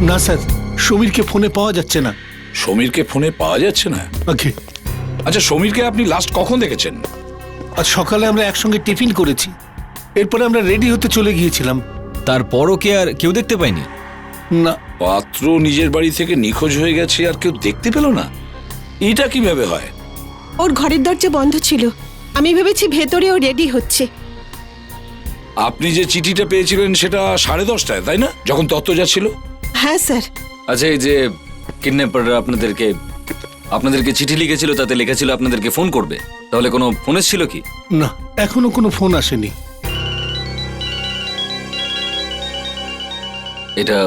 না স্যার, সমীরকে ফোনে পাওয়া যাচ্ছে না।
সমীরকে ফোনে পাওয়া যাচ্ছে না?
ওকে।
আচ্ছা, সমীরকে আপনি লাস্ট কখন দেখেছেন?
আজ সকালে আমরা একসঙ্গে টিফিন করেছি, এরপরে আমরা রেডি হতে চলে গিয়েছিলাম।
তারপরও কি আর কেউ দেখতে পায়নি?
না।
পাত্র নিজের বাড়ি থেকে নিখোঁজ হয়ে গেছে আর কেউ দেখতে পেল না? এটা কিভাবে হয়?
ওর ঘরের দরজা বন্ধ ছিল, আমি ভেবেছি ভেতরে ও রেডি হচ্ছে।
আপনি যে চিঠিটা পেয়েছিলেন সেটা 10:30টায়, তাই না? যখন তত্ত্ব যাচ্ছিল।
হ্যাঁ স্যার।
আচ্ছা, এই যে কিডন্যাপাররা আপনাদেরকে চিঠি লিখেছিল, তাতে লেখা ছিল আপনাদেরকে ফোন করবে, তাহলে কোনো ফোন এসেছিল কি?
না, এখনো কোনো ফোন আসেনি।
এটা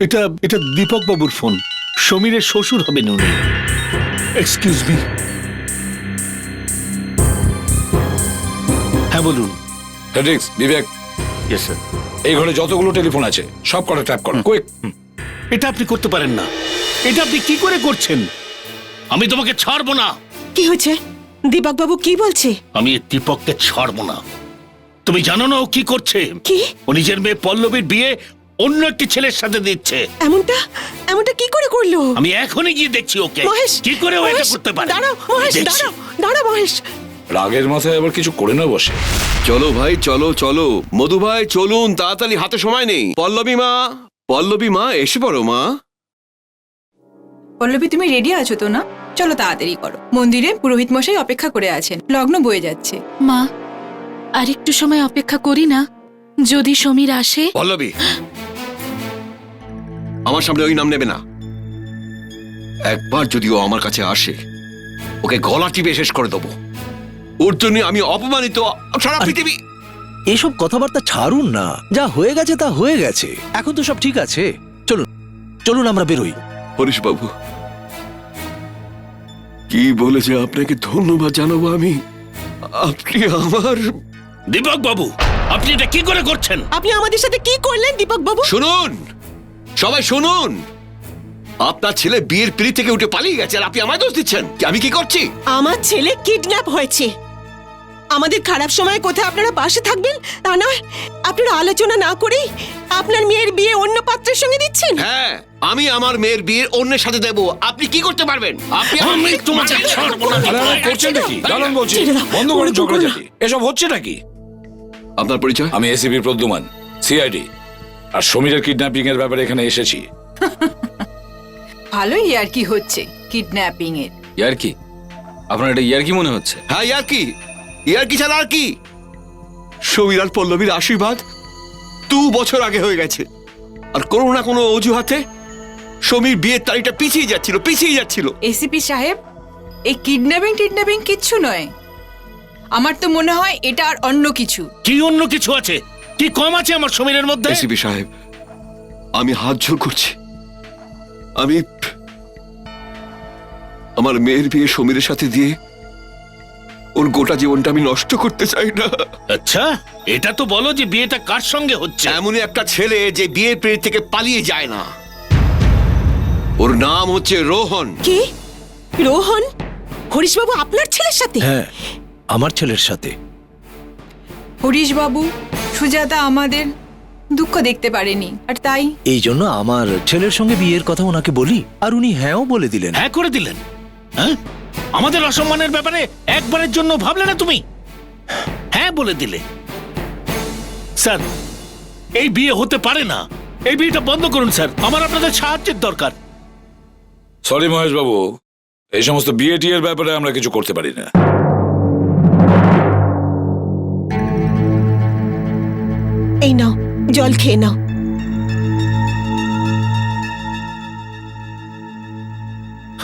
এটা এটা দীপক বাবুর ফোন। সমীরের শ্বশুর হবেন উনি। Excuse me. হ্যাঁ বলুন।
হেড্রিক্স, বিবেক,
ইয়েস স্যার।
এই ঘরে যতগুলো টেলিফোন আছে সব কটা ট্যাপ করুন, কুইক।
এটা আপনি করতে পারেন না। এটা আপনি কি করে করছেন? আমি তোমাকে ছাড়বো না।
কি হয়েছে? দীপক বাবু কি বলছে?
আমি এই দীপককে ছাড়বো না। তুমি জানো না ও কি করছে?
কি?
ও নিজের মেয়ে পল্লবীর বিয়ে অন্য একটি ছেলের সাথে দিচ্ছে।
এমনটা কি করে করলো?
আমি এখনই গিয়ে দেখছি ওকে।
মহেশ,
কি করে ও এটা করতে পারে?
দাঁড়াও মহেশ,
দেখছি।
দাঁড়াও মহেশ।
রাগের মাথায় আবার কিছু করে না বসে।
চলো ভাই, চলো চলো। মধু ভাই চলুন, তাড়াতাড়ি, হাতে সময় নেই। পল্লবী মা এসে পড়ো মা।
পল্লবী, তুমি রেডি আছো তো না? চলো তাড়াতাড়ি করো, মন্দিরে পুরোহিত মশাই অপেক্ষা করে আছেন, লগ্ন বয়ে যাচ্ছে।
মা, আর একটু সময় অপেক্ষা করি না? যদি সমীর আসে।
পল্লবী, আমার সামনে ওই নাম নেবে না। একবার যদি ও আমার কাছে আসে, ওকে গলা টিপে শেষ করে দেবো। ওর জন্য আমি অপমানিত সারা পৃথিবী।
এসব কথাবার্তা ছাড়ুন না, যা হয়ে গেছে তা হয়ে গেছে। এখন তো সব ঠিক আছে। চলুন চলুন আমরা বেরোই।
হরিশ বাবু, কি বলেছে আপনাকে ধন্যবাদ জানাবো আমি। আপনি আমার।
দীপক বাবু, আপনি এটা কি করে করছেন?
আপনি আমাদের সাথে কি করলেন দীপক বাবু?
শুনুন, সবাই শুনুন। আপনার ছেলে বিয়ের পিড়ি থেকে উঠে পালিয়ে গেছে আর আপনি আমায় দোষ দিচ্ছেন। আমি কি করছি?
আমার ছেলে কিডন্যাপ হয়েছে। আমাদের খারাপ সময়ে কোথায় আপনারা পাশে থাকবেন তা নয় আপনারা আলোচনা না করেই আপনার মেয়ের বিয়ে অন্য পাত্রের সঙ্গে দিচ্ছেন।
হ্যাঁ, আমি আমার মেয়ের বিয়ের অন্যের সাথে দেব। আপনি কি করতে পারবেন? আপনি
করছেন নাকি? দাঁড়ান বলছি, বন্ধ করুন ঝগড়াঝাটি। এসব হচ্ছে নাকি?
আপনার পরিচয়?
আমি এসিপি প্রদ্যুমান, সিআইডি। আর সমীরের কিডন্যাপিং এর ব্যাপারে এখানে এসেছি।
ভালোই ইয়ার্কি হচ্ছে কিডন্যাপিং এর।
ইয়ার্কি? আপনার এটা ইয়ার্কি মনে হচ্ছে?
হ্যাঁ, ইয়ার্কি ছাড়া আর কি? সমীর আর পল্লবীর আশীর্বাদ 2 বছর আগে হয়ে গেছে, আর কোনো না কোনো অজুহাতে সমীর বিয়ের তারিখটা পিছিয়ে যাচ্ছিল।
এসিপি সাহেব, এই কিডন্যাপিং কিচ্ছু নয়। আমার তো মনে হয় এটা আর অন্য কিছু।
কি অন্য কিছু আছে? কি কম আছে আমার সমীরের মধ্যে?
এসিপি সাহেব, আমি হাত জোড় করছি। আমি আমার মেয়ের বিয়ে সমীরের সাথে দিয়ে ওর গোটা জীবনটা আমি নষ্ট করতে চাই না।
আচ্ছা, এটা তো বলো যে বিয়েটা কার সঙ্গে হচ্ছে?
এমনই একটা ছেলে যে বিয়ের প্রের থেকে পালিয়ে যায় না। ওর নাম হচ্ছে রোহন।
কি? রোহন? হরিশবাবু আপনার ছেলের সাথে?
হ্যাঁ, আমার ছেলের সাথে।
হরিশ বাবু, সুজাতা আমাদের দুঃখ দেখতে পারেনি, আর তাই
এই জন্য আমার ছেলের সঙ্গে বিয়ের কথা ওনাকে বলি, আর উনি হ্যাঁও বলে দিলেন।
হ্যাঁ করে দিলেন? হ্যাঁ, আমাদের অসম্মানের ব্যাপারে একবারের জন্য ভাবলে না তুমি? হ্যাঁ বলে দিলে। স্যার, এই বিয়ে হতে পারে না। এই বিয়েটা বন্ধ করুন স্যার, আমার আপনাদের সাহায্যের দরকার।
সরি মহেশ বাবু, এই সমস্ত বিয়ে টিয়ের ব্যাপারে আমরা কিছু করতে পারি না।
এই নাও, জল খেয়ে নাও।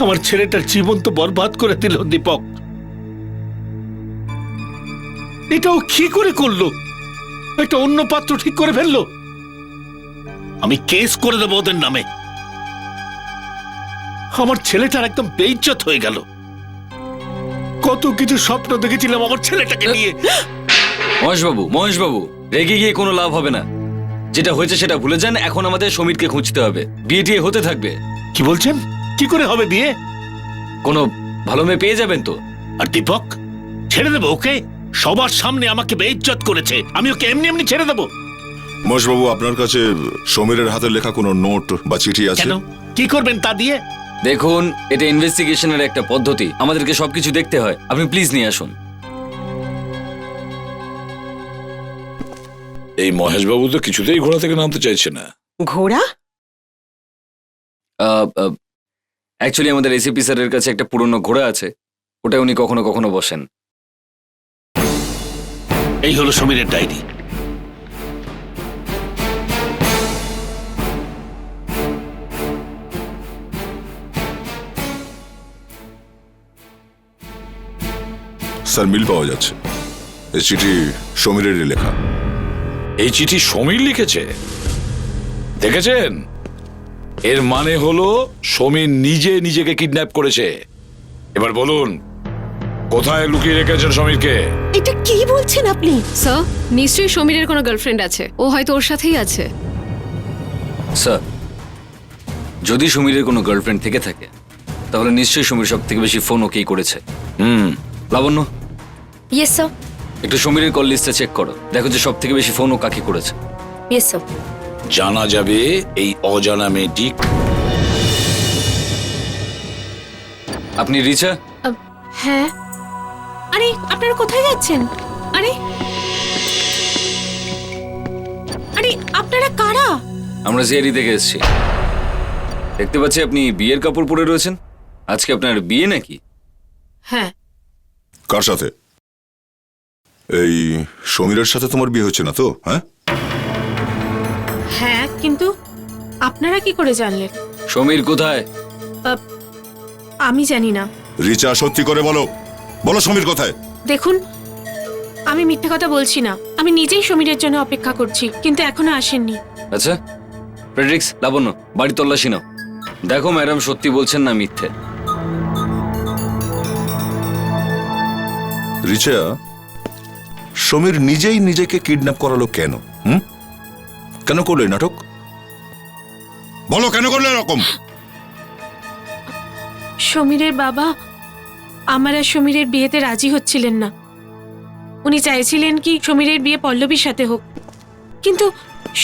আমার ছেলেটার জীবন তো বরবাদ করে দিল দীপক। এটাও কি করে করলো? একটা অন্য পাত্র ঠিক করে ফেললো। আমি কেস করে দেবো ওদের নামে। আমার ছেলেটার একদম বেইজ্জত হয়ে গেল। কত কিছু স্বপ্ন দেখেছিলাম আমার ছেলেটাকে নিয়ে।
মহেশ বাবু, রেগে গিয়ে কোনো লাভ হবে না। যেটা হয়েছে সেটা ভুলে যান। এখন আমাদের সমীরকে খুঁজতে হবে। বিয়ে টিয়ে হতে থাকবে।
কি বলছেন? কি করে হবে বিয়ে?
কোনো ভালো মেয়ে পেয়ে যাবেন তো।
আর দীপক, ছেড়ে দেবো ওকে? সবার সামনে আমাকে বেইজ্জত করেছে, আমি ওকে এমনি এমনি ছেড়ে দেবো?
মহেশবাবু, আপনার কাছে সমীরের হাতে লেখা কোনো নোট বা চিঠি আছে?
কেন, কি করবেন তা দিয়ে?
দেখুন, এটা ইনভেস্টিগেশনের একটা পদ্ধতি। আমাদেরকে সবকিছু দেখতে হয়। আপনি প্লিজ নিয়ে আসুন।
এই মহেশ বাবু তো কিছুতেই ঘোড়া থেকে নামতে চাইছে না।
ঘোড়া?
অ্যাকচুয়ালি আমাদের এসিপি স্যারের কাছে একটা পুরনো ঘোড়া আছে, ওটা উনি কখনো কখনো বসেন।
এই হলো সমীরের ডায়েরি।
স্যার, মিল পাওয়া যাচ্ছে। এই চিঠি সমীরেরই লেখা।
এই চিঠি সমীর লিখেছে? দেখেছেন, এর মানে হলো সমীর নিজেকে কিডন্যাপ করেছে। এবার বলুন, কোথায় লুকিয়ে রেখেছেন সমীরকে?
এটা কি বলছেন আপনি?
স্যার, নিশ্চয়ই সমীরের কোনো গার্লফ্রেন্ড আছে। ও হয়তো ওর সাথেই আছে।
স্যার, যদি সমীরের কোনো গার্লফ্রেন্ড থেকে থাকে তাহলে নিশ্চয়ই সমীর সব থেকে বেশি ফোন ওকেই করেছে। লাবণ্য,
ইয়েস স্যার।
একটু সমীরের কল লিস্টে চেক করো, দেখো যে সব থেকে বেশি ফোন ও কাকে করেছে।
Yes sir.
জানা যাবে এই অজানা মেয়েটি।
আপনি রিচা?
হ্যাঁ। আরে আপনারা কোথায় যাচ্ছেন? আরে আরে আপনারা কারা?
আমরা জিয়ারি থেকে এসেছি। দেখতে পাচ্ছি আপনি বিয়ের কাপড় পরে রয়েছেন। আজকে আপনার বিয়ে নাকি?
হ্যাঁ।
কার সাথে? এই সমীরের সাথে তোমার বিয়ে হচ্ছে না তো? হ্যাঁ
হ্যাঁ, কিন্তু আপনারা কি করে জানলেন?
সমীর কোথায়?
আমি জানি না।
রিচা, সত্যি করে বলো, বলো সমীর কোথায়?
দেখুন, আমি মিথ্যে কথা বলছি না। আমি নিজেই সমীরের জন্য অপেক্ষা করছি, কিন্তু এখনো আসেননি।
আচ্ছা, ফ্রেডরিক্স, লাবণ্য, বাড়ি তল্লাশি নাও। দেখো ম্যাডাম সত্যি বলছেন না মিথ্যে।
রিচা, সমীর নিজেই নিজেকে কিডন্যাপ করালো কেন? কেন করলে নাটক? বলো, কেন করলে এরকম?
সমীরের বাবা আমার আর সমীরের বিয়েতে রাজি হচ্ছিলেন না। উনি চাইছিলেন কি সমীরের বিয়ে পল্লবীর সাথে হোক, কিন্তু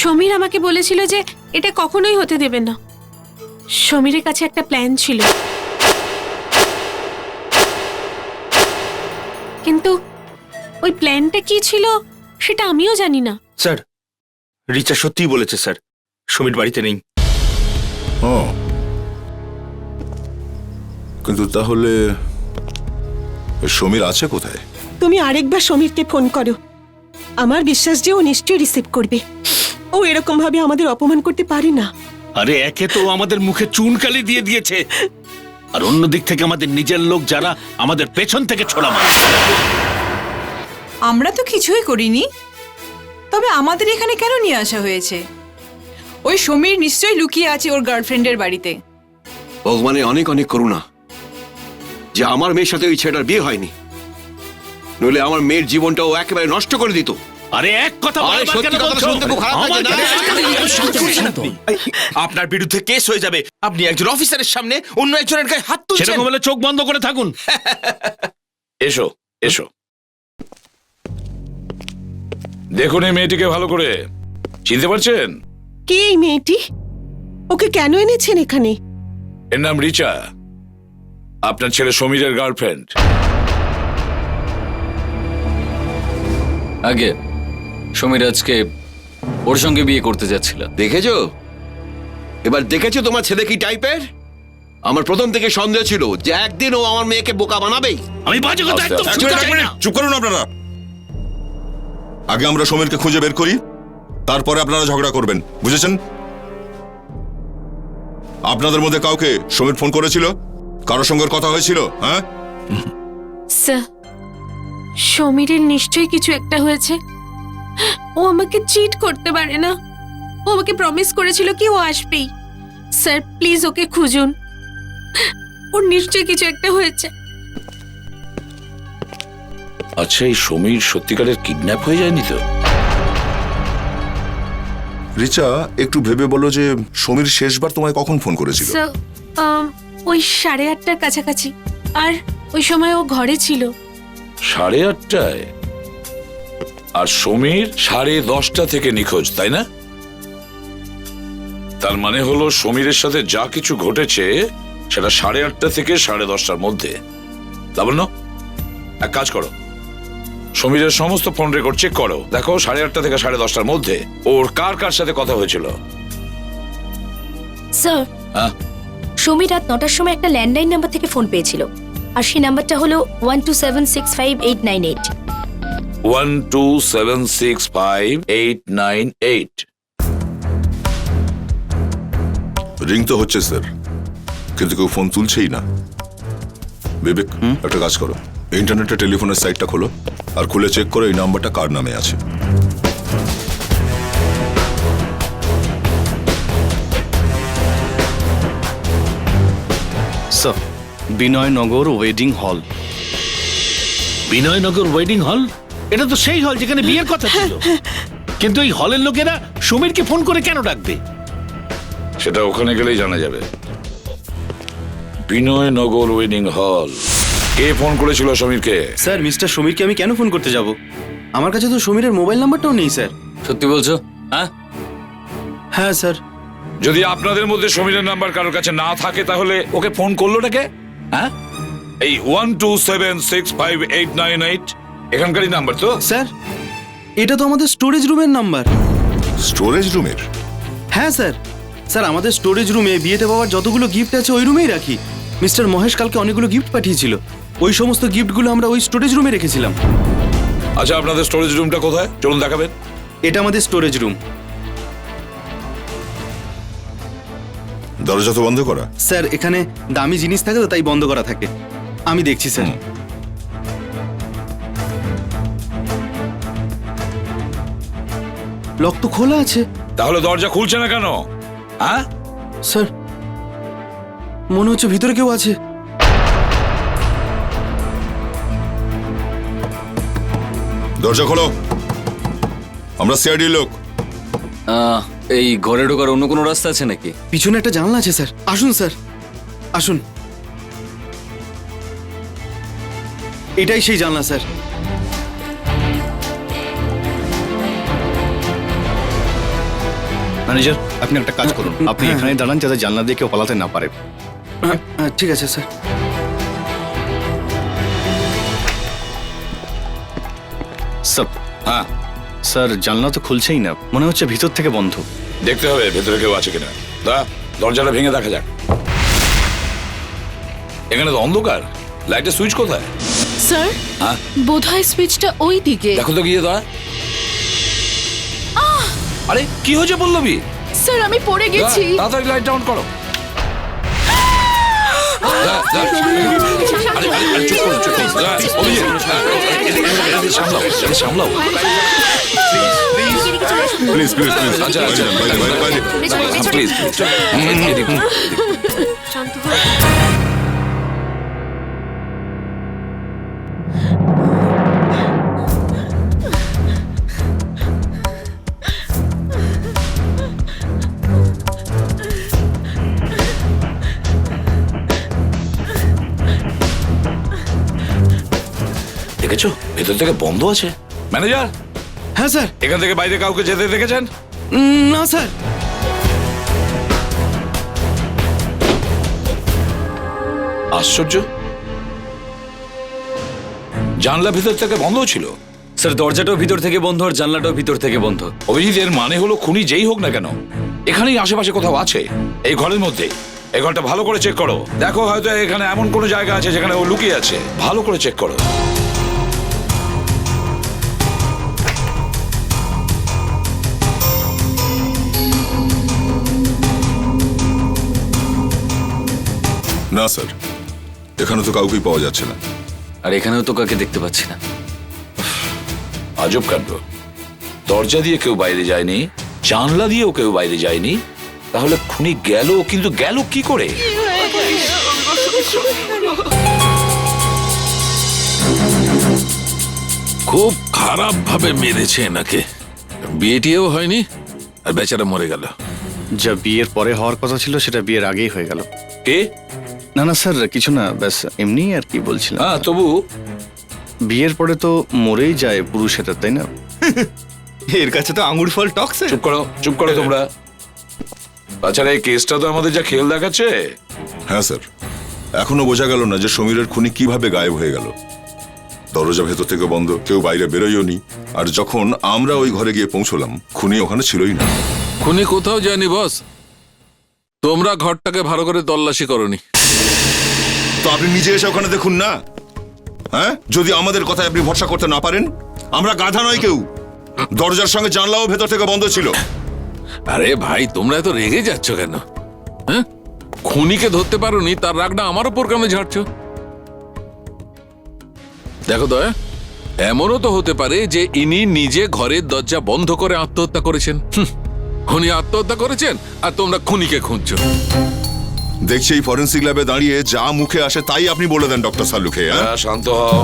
সমীর আমাকে বলেছিল যে এটা কখনোই হতে দেবে না। সমীরের কাছে একটা প্ল্যান ছিল, কিন্তু ওই প্ল্যানটা কি ছিল সেটা আমিও জানি না।
স্যার, রিচা সত্যিই বলেছে স্যার, সমীর বাড়িতে নেই।
ও, কিন্তু তাহলে সমীর আছে কোথায়?
তুমি আরেকবার সমীরকে ফোন করো। আমার বিশ্বাস যে ও নিশ্চয়ই রিসিভ করবে। ও এরকম ভাবে আমাদের অপমান করতে পারে না।
আরে একে তো আমাদের মুখে চুনকালি দিয়ে দিয়েছে, আর অন্য দিক থেকে আমাদের নিজের লোক যারা আমাদের পেছন থেকে ছোড়া মারে।
আমরা তো কিছুই করিনি, তবে আমাদের এখানে কেন নিয়ে আসা হয়েছে? ওই সমীর নিশ্চয়ই লুকিয়ে আছে ওর গার্লফ্রেন্ডের বাড়িতে।
ভগবানের অনেক অনেক করুণা যে আমার মেয়ের সাথে ওই ছেলেটার বিয়ে হয়নি, নইলে আমার মেয়ের জীবনটা ও একেবারে নষ্ট করে দিত।
আরে এক কথা
আরে সত্যি কথাটা শুনতে খুব খারাপ লাগছে না?
আপনার বিরুদ্ধে কেস হয়ে যাবে। আপনি একজন অফিসারের সামনে অন্য একজনের গায়ে হাত তুলছেন।
সেরকম হলে চোখ বন্ধ করে থাকুন।
এসো এসো, দেখুন এই মেয়েটিকে ভালো করে চিনতে পারছেন?
কে এই মেয়েটি? ওকে কেন এনেছেন এখানে?
এর নাম রিচা, আপনার ছেলে সমীরের গার্লফ্রেন্ড।
আগে সমীর আজকে ওর সঙ্গে বিয়ে করতে যাচ্ছিল।
দেখেছো, এবার দেখেছো তোমার ছেলে কি টাইপের? আমার প্রথম থেকে সন্দেহ ছিল যে একদিন ও আমার মেয়েকে বোকা বানাবেই।
আমি বাজে কথা একদম
আস্তে,
শুনতে
আস্তে।
চাই না।
চুপ করুন আপনারা। আগে আমরা সমীরকে খুঁজে বের করি, তারপরে আপনারা ঝগড়া করবেন, বুঝেছেন? আপনাদের মধ্যে কাউকে সমীর ফোন করেছিল? কারোর সঙ্গে ওর কথা হয়েছিল? হ্যাঁ,
স্যার, সমীরের নিশ্চয়ই কিছু একটা হয়েছে। ও আমাকে চিট করতে পারে না। ও আমাকে প্রমিস করেছিল কি ও আসবেই। স্যার প্লিজ ওকে খুঁজুন, ওর নিশ্চয়ই কিছু একটা হয়েছে।
আচ্ছা, এই সমীর সত্যিকারের কিডন্যাপ হয়ে যায়নি তো?
রিচা একটু ভেবে বলো যে সমীর শেষবার তোমায় কখন ফোন করেছিল?
স্যার ওই 8:30টার কাছাকাছি, আর ওই সময় ও ঘরে ছিল।
8:30টায়? আর সমীর 10:30 থেকে নিখোঁজ, তাই না? তার মানে হলো সমীরের সাথে যা কিছু ঘটেছে সেটা 8:30 থেকে 10:30টার মধ্যে। লাবণ্য, এক কাজ করো, সমীরের সমস্ত ফোন রেকর্ড চেক করো, দেখো 8:30 থেকে 10:30টার মধ্যে ওর কার কার সাথে কথা হয়েছিল।
স্যার,
হ্যাঁ,
সমীর রাত 9টার সময় একটা ল্যান্ডলাইন নাম্বার থেকে ফোন পেয়েছিল, আর সেই নাম্বারটা হলো 12765898।
12765898।
রিং তো হচ্ছে স্যার, কিন্তু কেউ ফোন তুলছেই না। বিবেক, একটা কাজ করো, ইন্টারনেটে টেলিফোনের সাইটটা খোলো আর খুলে চেক করো এই নাম্বারটা কার নামে আছে।
স্যার, বিনয়নগর ওয়েডিং হল।
বিনয়নগর ওয়েডিং হল? এটা তো সেই হল যেখানে বিয়ের কথা ছিল। কিন্তু এই হলের লোকেরা সমীরকে ফোন করে কেন ডাকবে?
সেটা ওখানে গেলেই জানা যাবে। বিনয়নগর ওয়েডিং হল, কে ফোন করেছিল সমীরকে?
স্যার, মিস্টার সমীরকে আমি কেন ফোন করতে যাব? আমার কাছে তো সমীরের মোবাইল নাম্বারটাও নেই স্যার।
সত্যি বলছো? হ্যাঁ
হ্যাঁ স্যার।
যদি আপনাদের মধ্যে সমীরের নাম্বার কারোর কাছে না থাকে তাহলে ওকে ফোন করলোটাকে? হ্যাঁ, এই 12765898 এখানকারই নাম্বার তো?
স্যার, এটা তো আমাদের স্টোরেজ রুমের নাম্বার।
স্টোরেজ রুমের?
হ্যাঁ স্যার। স্যার, আমাদের স্টোরেজ রুমে বিয়েতে পাওয়ার যতগুলো গিফট আছে ওই রুমেই রাখি। মিস্টার মহেশ কালকে অনেকগুলো গিফট পাঠিয়েছিল, ওই সমস্ত গিফটগুলো আমরা ওই স্টোরেজ রুমে রেখেছিলাম।
আচ্ছা, আপনাদের স্টোরেজ রুমটা কোথায়? চলুন দেখাবেন।
এটা আমাদের স্টোরেজ রুম।
দরজা তো বন্ধ করা?
স্যার, এখানে দামি জিনিস থাকে তো তাই বন্ধ করা থাকে। আমি দেখছি স্যার। লক তো খোলা আছে।
তাহলে দরজা খুলছে না কেন? হ্যাঁ
স্যার, মনে হচ্ছে ভিতরে কেউ আছে।
দরজা খোলো, আমরা সিআইডি লোক।
এই ঘরে ঢোকার অন্য কোনো রাস্তা আছে নাকি?
পিছনে একটা জানলা আছে স্যার, আসুন স্যার, আসুন। এটাই সেই জানলা স্যার।
ম্যানেজার আপনি একটা কাজ করুন, আপনি এখানে দাঁড়ান যাতে জানলা দিয়ে কেউ পালাতে না পারে।
ঠিক আছে স্যার।
স্যার,
হ্যাঁ
স্যার জানলা তো খুলছেই না, মনে হচ্ছে ভিতর থেকে বন্ধ।
দেখতে হবে ভেতরে কেউ আছে কিনা। দরজাটা ভেঙে দেখা যাক। এখানে তো অন্ধকার, লাইটের সুইচ কোথায়?
স্যার
হ্যাঁ
বোধহয় সুইচটা ওই দিকে।
দেখো তো গিয়ে আরে কি হয়েছে পল্লবী?
স্যার আমি পড়ে গেছি।
তাড়াতাড়ি লাইট অন করো। সামলাও।
প্লিজ প্লিজ প্লিজ
আচ্ছা আচ্ছা প্লিজ
শান্ত হও।
দেখেছো ভেতর থেকে বন্ধ আছে। ম্যানেজার,
হ্যাঁ স্যার।
এখান থেকে বাইরে কাউকে যেতে দেখেছেন?
না স্যার।
আশ্চর্য, জানলা ভিতর থেকে বন্ধ ছিল।
স্যার দরজাটাও ভিতর থেকে বন্ধ আর জানলাটাও ভিতর থেকে বন্ধ।
অভিজিৎ, এর মানে হলো খুনি যেই হোক না কেন এখানেই আশেপাশে কোথাও আছে, এই ঘরের মধ্যে। এই ঘরটা ভালো করে চেক করো, দেখো হয়তো এখানে এমন কোনো জায়গা আছে যেখানে ও লুকিয়ে আছে। ভালো করে চেক করো।
না স্যার, এখানে তো কাউকেই পাওয়া যাচ্ছে না।
আর এখানেও তো কাকে দেখতে পাচ্ছি না।
আজব কাণ্ড, দরজা দিয়ে কেউ বাইরে যায়নি, জানলা দিয়েও কেউ বাইরে যায়নি, তাহলে খুনি গেল, কিন্তু গেল কি করে?
খুব খারাপ ভাবে মেরেছে এনাকে, বিয়েটিও হয়নি আর বেচারা মরে গেল।
যা বিয়ের পরে হওয়ার কথা ছিল সেটা বিয়ের আগেই হয়ে গেল।
কে?
না না স্যার, কিছু না, ব্যাস এমনি আর কি বলছিলাম।
হ্যাঁ তবু
বিয়ের পরে তো মরেই যায় পুরুষেরা, তাই না?
এর কাছে তো আঙুর ফল টক স্যার।
চুপ করো তোমরা। তাছাড়া এই কেসটা তো আমাদের যা খেল দেখাচ্ছে।
হ্যাঁ স্যার, এখনো বোঝা গেল না যে সমীরের খুনি কিভাবে গায়েব হয়ে গেল। দরজা ভেতর থেকে বন্ধ, কেউ বাইরে বেরোয়ও নি। আর যখন আমরা ওই ঘরে গিয়ে পৌঁছলাম, খুনি ওখানে ছিলই না।
খুনি কোথাও যায়নি বস, তোমরা ঘরটাকে ভালো করে তল্লাশি করনি।
তো আপনি নিজে এসে ওখানে দেখুন না। হ্যাঁ, যদি আমাদের কথায় আপনি ভরসা করতে না পারেন, আমরা গাধা নয় কেউ। দরজার সঙ্গে জানলাও ভেতর থেকে বন্ধ ছিল।
আরে ভাই, তোমরা এত রেগে যাচ্ছ কেন? হ্যাঁ, খুনিকে ধরতে পারোনি, তার রাগটা আমার উপর কেন ঝাড়ছো? দেখো দয়া, এমনও তো হতে পারে যে ইনি নিজে ঘরের দরজা বন্ধ করে আত্মহত্যা করেছেন। খুনি আত্মহত্যা করেছেন আর তোমরা খুনিকে খুঁজছো।
দেখছি এই ফরেন্সিক ল্যাবে দাঁড়িয়ে যা মুখে আসে তাই আপনি বলে দেন ডক্টর সালুকে।
শান্ত হও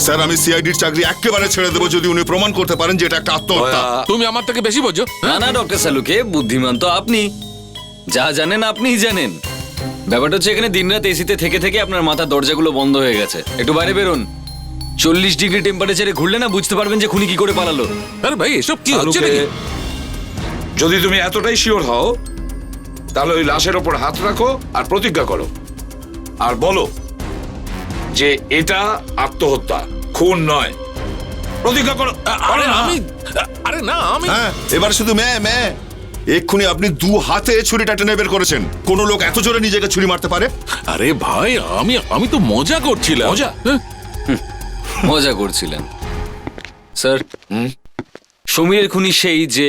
স্যার, আমি সিআইডির চাকরি একেবারে ছেড়ে দেবো যদি উনি প্রমাণ করতে পারেন যে এটা একটা আত্মহত্যা।
তুমি আমার থেকে বেশি বোঝো।
না না ডক্টর সালুকে, বুদ্ধিমান তো আপনি, যা জানেন আপনিই জানেন। ব্যাপারটা হচ্ছে এখানে দিনরাত এসিতে থেকে থেকে আপনার মাথার দরজাগুলো বন্ধ হয়ে গেছে। একটু বাইরে বেরোন, 40 ডিগ্রি টেম্পারেচারে ঘুরলে না বুঝতে পারবেন যে খুনি কি করে পালালো।
আরে ভাই, এসব কি হচ্ছে নাকি?
যদি তুমি এতটাই শিওর হও, তাহলে ওই লাশের ওপর হাত রাখো আর প্রতিজ্ঞা করো, আর বলো যে এটা আত্মহত্যা, খুন নয়। প্রতিজ্ঞা করো।
আরে না, আমি
হ্যাঁ, এবার শুধু মেয়ে এক্ষুনি আপনি 2 হাতে ছুরিটা টেনে বের করেছেন। কোন লোক এত জোরে নিজেকে ছুরি মারতে পারে?
আরে ভাই, আমি তো মজা করছিলাম।
মজা?
মজা করছিলেন স্যার? সমীরের খুনি সেই যে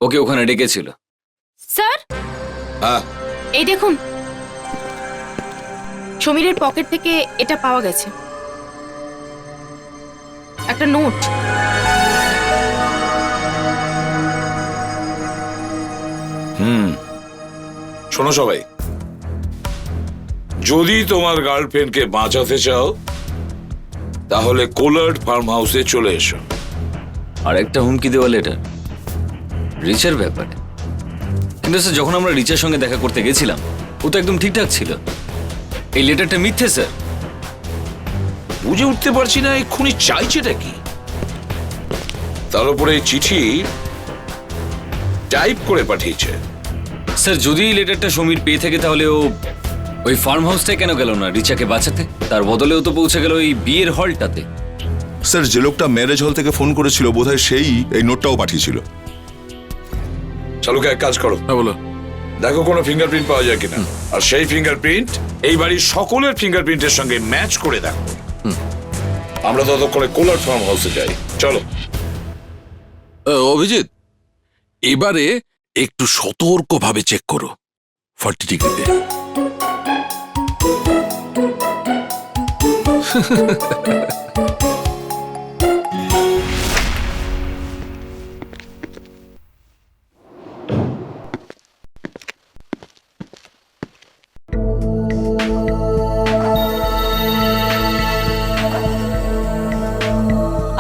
ওকে ওখানে ডেকেছিল।
স্যার, এই দেখুন, সমীরের পকেট থেকে এটা পাওয়া গেছে, একটা নোট।
শোনো সবাই, যদি তোমার গার্লফ্রেন্ডকে বাঁচাতে চাও তাহলে কোলার্ড ফার্ম হাউসে চলে এসো।
আর একটা হুমকি দেওয়া লেটার রিচের ব্যাপারে। কিন্তু স্যার, যখন আমরা রিচের সঙ্গে দেখা করতে গেছিলাম ও তো একদম ঠিকঠাক ছিল। এই লেটারটা মিথ্যে স্যার।
বুঝে উঠতে পারছি না এই খুনি চাইছেটা কি। তার উপরে এই চিঠি টাইপ করে পাঠিয়েছে।
স্যার যদি এই লেটারটা সমীর পেয়ে থাকে তাহলে ও ওই ফার্ম হাউসটায় কেন গেল না রিচাকে বাঁচাতে? তার বদলেও তো পৌঁছে গেল ওই বিয়ের হলটাতে।
স্যার যে লোকটা ম্যারেজ হল থেকে ফোন করেছিল বোধহয় সেই এই নোটটাও পাঠিয়েছিল।
চালুকে এক কাজ করো,
হ্যাঁ বলো।
দেখো কোনো ফিঙ্গারপ্রিন্ট পাওয়া যায় কিনা, আর সেই ফিঙ্গারপ্রিন্ট এই বাড়ির সকলের ফিঙ্গারপ্রিন্টের সঙ্গে ম্যাচ করে দেখো। আমরা ততক্ষণে কোলার ফার্ম হাউসে যাই, চলো।
অভিজিৎ, এবারে একটু সতর্কভাবে চেক করো 40 ডিগ্রিতে।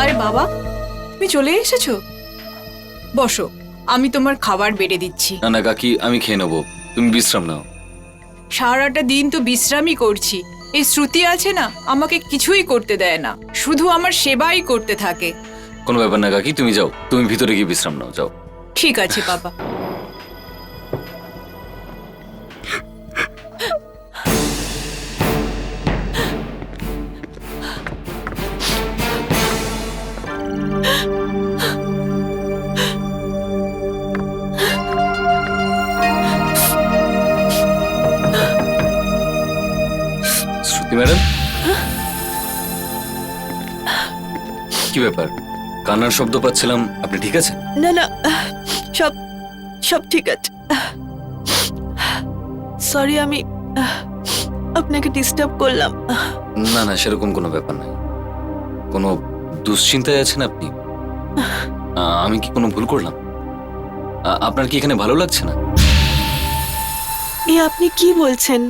আরে বাবা, তুমি চলে এসেছো? বসো, আমি তোমার খাবার বেড়ে দিচ্ছি।
না না কাকি, আমি খেয়ে নেবো, তুমি বিশ্রাম নাও।
সারাটা দিন তো বিশ্রামই করছি। এই শ্রুতি আছে না, আমাকে কিছুই করতে দেয় না, শুধু আমার সেবাই করতে থাকে।
কোনো ব্যাপার না কাকি, তুমি যাও, তুমি ভিতরে গিয়ে বিশ্রাম নাও, যাও।
ঠিক আছে বাবা।
শ্রুতি ম্যাডাম, কি ব্যাপার? কান্নার শব্দ পাচ্ছিলাম, আপনি ঠিক আছেন?
না না, সব সব ঠিক আছে। সরি, আমি আপনাকে ডিস্টার্ব করলাম।
না না, সেরকম কোনো ব্যাপার নাই। কোনো দুশ্চিন্তায় আছেন আপনি? আমি কি কোনো ভুল করলাম? আপনার কি এখানে ভালো লাগছে না?
এ আপনি কি বলছেন?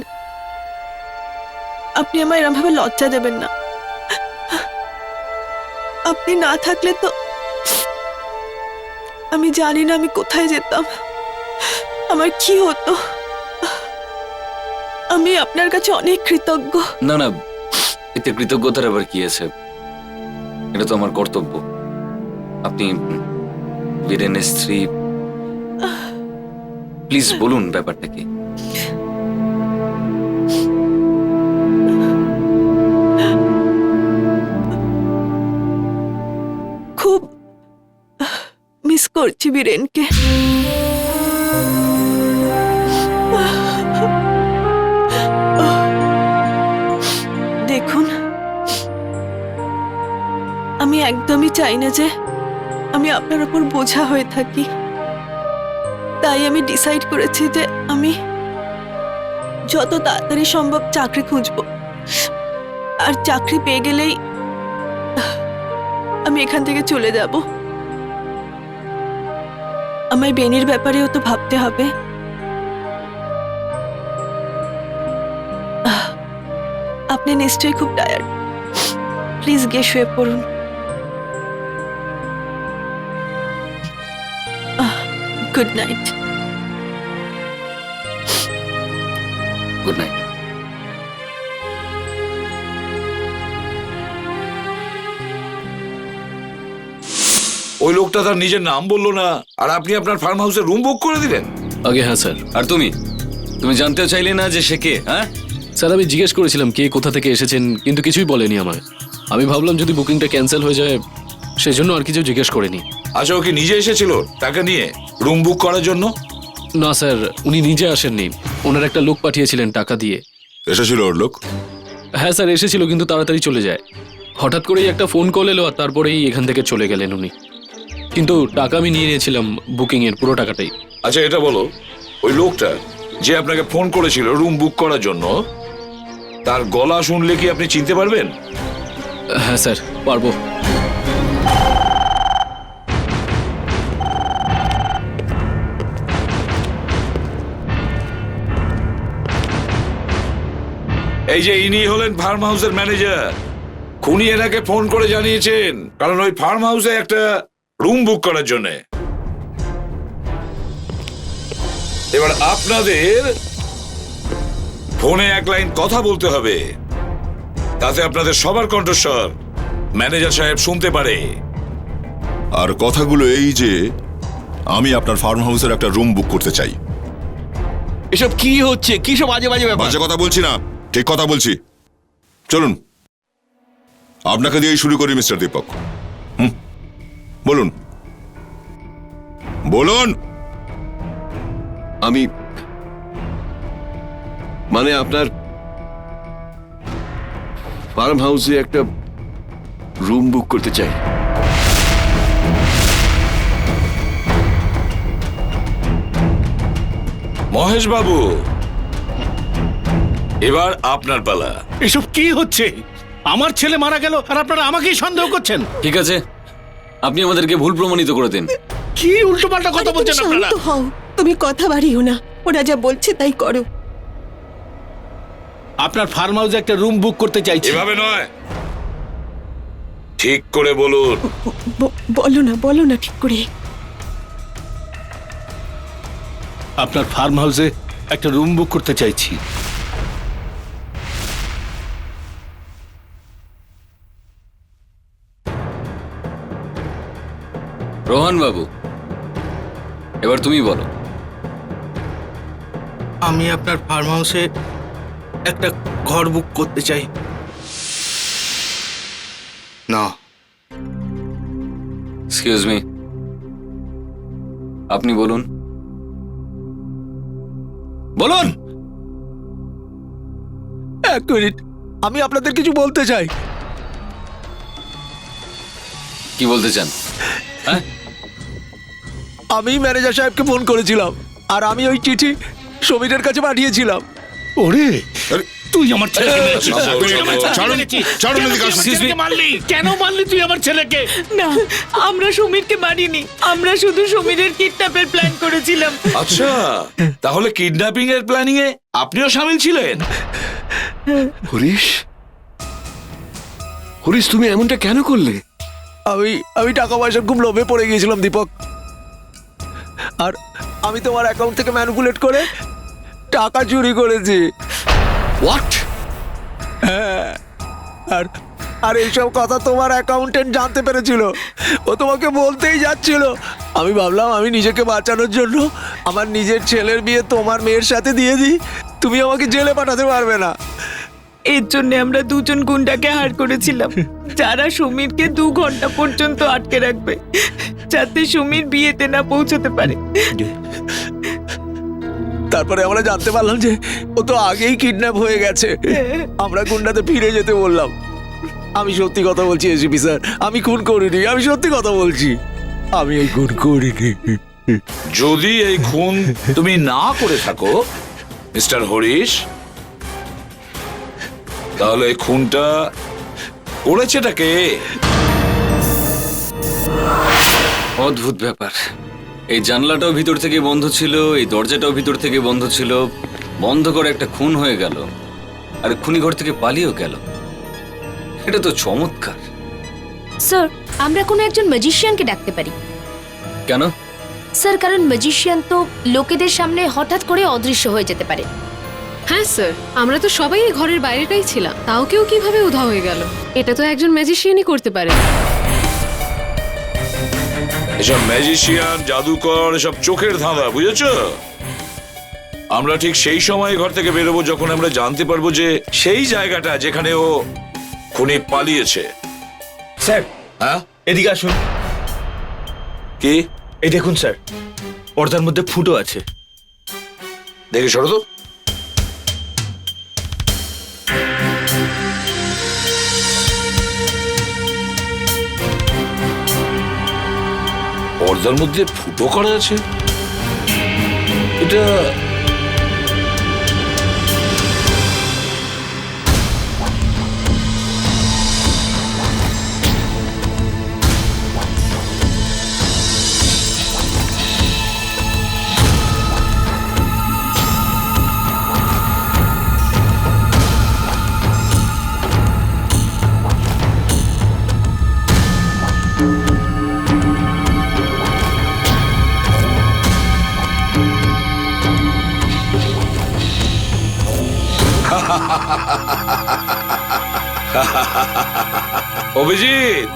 আপনি আমায় এরম ভাবে লজ্জা দেবেন না। আপনি না থাকলে তো আমি জানি না আমি কোথায় যেতাম, আমার কি হতো। আমি আপনার কাছে অনেক কৃতজ্ঞ।
না না, এতে কৃতজ্ঞতার আবার কি আছে? এটা তো আমার কর্তব্য। আপনি বীরেনের স্ত্রী, প্লিজ বলুন ব্যাপারটা কি?
খুব মিস করছি বীরেনকে। দেখুন, আমি একদমই চাই না যে আমি আপনার উপর বোঝা হয়ে থাকি। তাই আমি ডিসাইড করেছি যে আমি যত তাড়াতাড়ি সম্ভব চাকরি খুঁজব, আর চাকরি পেয়ে গেলেই আমি এখান থেকে চলে যাব। আমায় বেনির ব্যাপারেও তো ভাবতে হবে। আপনি নিশ্চয়ই খুব টায়ার্ড, প্লিজ গিয়ে শুয়ে পড়ুন। Good night.
Good night.
ওই লোকটা তার নিজের নাম বললো না, আর আপনি আপনার ফার্ম হাউসে রুম বুক করে দিলেন?
আগে হ্যাঁ স্যার।
আর তুমি জানতেও চাইলে না যে সে কে? হ্যাঁ
স্যার, আমি জিজ্ঞেস করেছিলাম কে কোথা থেকে এসেছেন, কিন্তু কিছুই বলেনি আমায়। আমি ভাবলাম যদি বুকিংটা ক্যান্সেল হয়ে যায়, সেজন্য আর কিছু জিজ্ঞেস করিনি।
আচ্ছা, ও কি নিজে এসেছিল টাকা নিয়ে রুম বুক করার জন্য?
না স্যার, উনি নিজে আসেননি, ওনার একটা লোক পাঠিয়েছিলেন টাকা দিয়ে।
এসেছিল ওর লোক?
হ্যাঁ স্যার, এসেছিল, কিন্তু তাড়াতাড়ি চলে যায়। হঠাৎ করেই একটা ফোন কল এলো, আর তারপরেই এখান থেকে চলে গেলেন উনি। কিন্তু টাকা আমি নিয়ে নিয়েছিলাম, বুকিং এর পুরো টাকাটাই।
আচ্ছা, এটা বলো, ওই লোকটা যে আপনাকে ফোন করেছিল রুম বুক করার জন্য, তার গলা শুনলে কি আপনি চিনতে পারবেন?
হ্যাঁ স্যার, পারবো।
এই যে ইনি হলেন ফার্ম হাউসের ম্যানেজার। খুনি এনাকে ফোন করে জানিয়েছেন, কারণ ওই ফার্ম হাউসে একটা রুম বুক করার জন্য। এবার আপনাদের ফোনে এক লাইন কথা বলতে হবে, তাতে আপনাদের সবার কণ্ঠস্বর ম্যানেজার সাহেব শুনতে পারে।
আর কথাগুলো এই যে আমি আপনার ফার্ম হাউসের একটা রুম বুক করতে চাই।
এসব কি হচ্ছে? কি সব বাজে বাজে ব্যাপার?
বাজে কথা বলছি না, ঠিক কথা বলছি। চলুন আপনাকে দিয়েই শুরু করি মিস্টার দীপক। বলুন বলুন।
আমি মানে আপনার ফার্ম হাউসে একটা রুম বুক করতে চাই।
মহেশ বাবু, এবার আপনার পালা।
এসব কি হচ্ছে? আমার ছেলে মারা গেল আর আপনারা আমাকেই সন্দেহ করছেন।
ঠিক আছে, আপনি আমাদেরকে ভুল প্রমাণিত করে দিন।
কি উল্টোপাল্টা কথা
আরে,
বলছেন
তুমি
আপনারা?
শান্ত হও, তুমি কথা বাড়িও না, ওরা যা বলছে তাই করো।
আপনার ফার্ম হাউসে একটা রুম বুক করতে চাইছি।
এভাবে নয়, ঠিক করে বলুন।
বলো না ঠিক করে।
আপনার ফার্ম হাউসে একটা রুম বুক করতে চাইছি।
রোহন বাবু, এবার তুমি বলো।
আমি আপনার ফার্ম হাউসে একটা ঘর বুক করতে চাই।
না, এক্সকিউজ মি, আপনি বলুন।
বলুন। এক মিনিট, আমি আপনাদের কিছু বলতে চাই।
কি বলতে চান? হ্যাঁ,
আমি ম্যানেজার সাহেবকে ফোন করেছিলাম আর আমি ওই চিঠি সমীরের কাছে পাঠিয়েছিলাম।
ওরে, তুই আমার ছেলেকে মেরেছিস।
ছাড়ুন,
তুই আমার ছেলেকে
ছাড়ুন,
মেরেছিস।
ছাড়ুন,
কেন
এদিকে
তুই
আসুন।
আমার ছেলেকে মারলি? কেন মারলি তুই আমার ছেলেকে?
না, আমরা সমীরকে মারিনি, আমরা শুধু সমীরের কিডন্যাপের প্ল্যান করেছিলাম।
আচ্ছা, তাহলে কিডন্যাপিং এর প্ল্যানিং এ আপনিও শামিল ছিলেন?
হরিশ, হরিশ তুমি এমনটা কেন করলে?
আমি টাকা পয়সার খুব লোভে পড়ে গিয়েছিলাম দীপক, আর আমি তোমার অ্যাকাউন্ট থেকে ম্যানিপুলেট করে টাকা চুরি করেছি।
হোয়াট?
হ্যাঁ, আর এইসব কথা তোমার অ্যাকাউন্টেন্ট জানতে পেরেছিল। ও তোমাকে বলতেই যাচ্ছিল। আমি ভাবলাম আমি নিজেকে বাঁচানোর জন্য আমার নিজের ছেলের বিয়ে তোমার মেয়ের সাথে দিয়ে দিই, তুমি আমাকে জেলে পাঠাতে পারবে না।
এর জন্য আমরা দুজন গুন্ডাকে হার করেছিলাম, যারা সমীরকে 2 ঘন্টা পর্যন্ত আটকে রাখবে, যাতে সমীর বিয়েতে না পৌঁছতে পারে।
তারপরে আমরা জানতে পারলাম যে ও তো আগেই কিডন্যাপ হয়ে গেছে। আমরা গুন্ডাতে ফিরে যেতে বললাম। আমি সত্যি কথা বলছি এসিপি স্যার, আমি খুন করিনি, আমি সত্যি কথা বলছি, আমি এই খুন করিনি।
যদি এই খুন তুমি না করে থাকো মিস্টার হরিশ, তাহলে এই খুনটা করেছেটাকে?
অদ্ভুত ব্যাপার। এই জানলাটাও ভিতর থেকে বন্ধ ছিল, এই দরজাটাও ভিতর থেকে বন্ধ ছিল, বন্ধ করে একটা খুন হয়ে গেল, আর খুনি ঘর থেকে পালিয়েও গেল। এটা তো চমৎকার।
স্যার, আমরা কোনো একজন ম্যাজিশিয়ানকে ডাকতে পারি।
কেন?
স্যার, কারণ ম্যাজিশিয়ান তো লোকেদের সামনে হঠাৎ করে অদৃশ্য হয়ে যেতে পারে।
হ্যাঁ স্যার, আমরা তো সবাই এই ঘরের বাইরেটাই ছিলাম, তাও কেউ কিভাবে উধাও হয়ে গেল? এটা তো একজন ম্যাজিশিয়ানই করতে পারে।
এসব ম্যাজিশিয়ান, জাদুকর, এসব চোখের ধাঁধা, বুঝেছো? আমরা ঠিক সেই সময় ঘর থেকে বেরোবো যখন আমরা জানতে পারবো যে সেই জায়গাটা যেখানে ও খুনি পালিয়েছে।
স্যার,
হ্যাঁ,
এদিকে আসুন।
কি?
এই দেখুন স্যার, পর্দার মধ্যে ফুটো আছে।
দেখে সরো তো। পর্দার মধ্যে ফুটো করা আছে, এটা অভিজিৎ,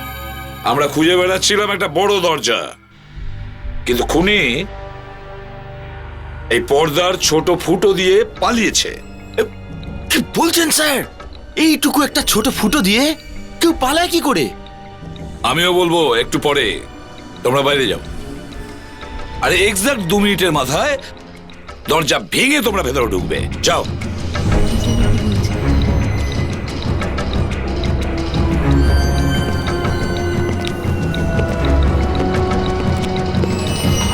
আমরা খুঁজে বেড়াচ্ছিলাম একটা বড় দরজা, কিন্তু খুনি এই পর্দার ছোট ফুটো দিয়ে পালিয়েছে।
কি বলছেন স্যার? এইটুকু একটা ছোট ফুটো দিয়ে কেউ পালায় কি করে?
আমিও বলবো একটু পরে, তোমরা বাইরে যাও। আরে এক্সাক্ট 2 মিনিটের মাথায় দরজা ভেঙে তোমরা ভেতরে ঢুকবে। যাও।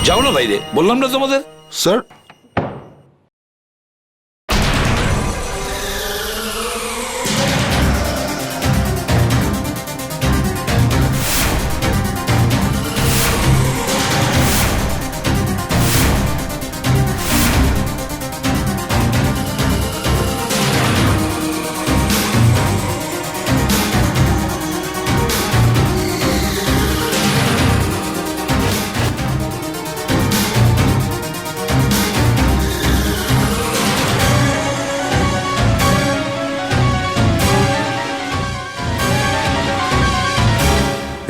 যাও না বাইরে, বললাম না তোমাদের।
স্যার,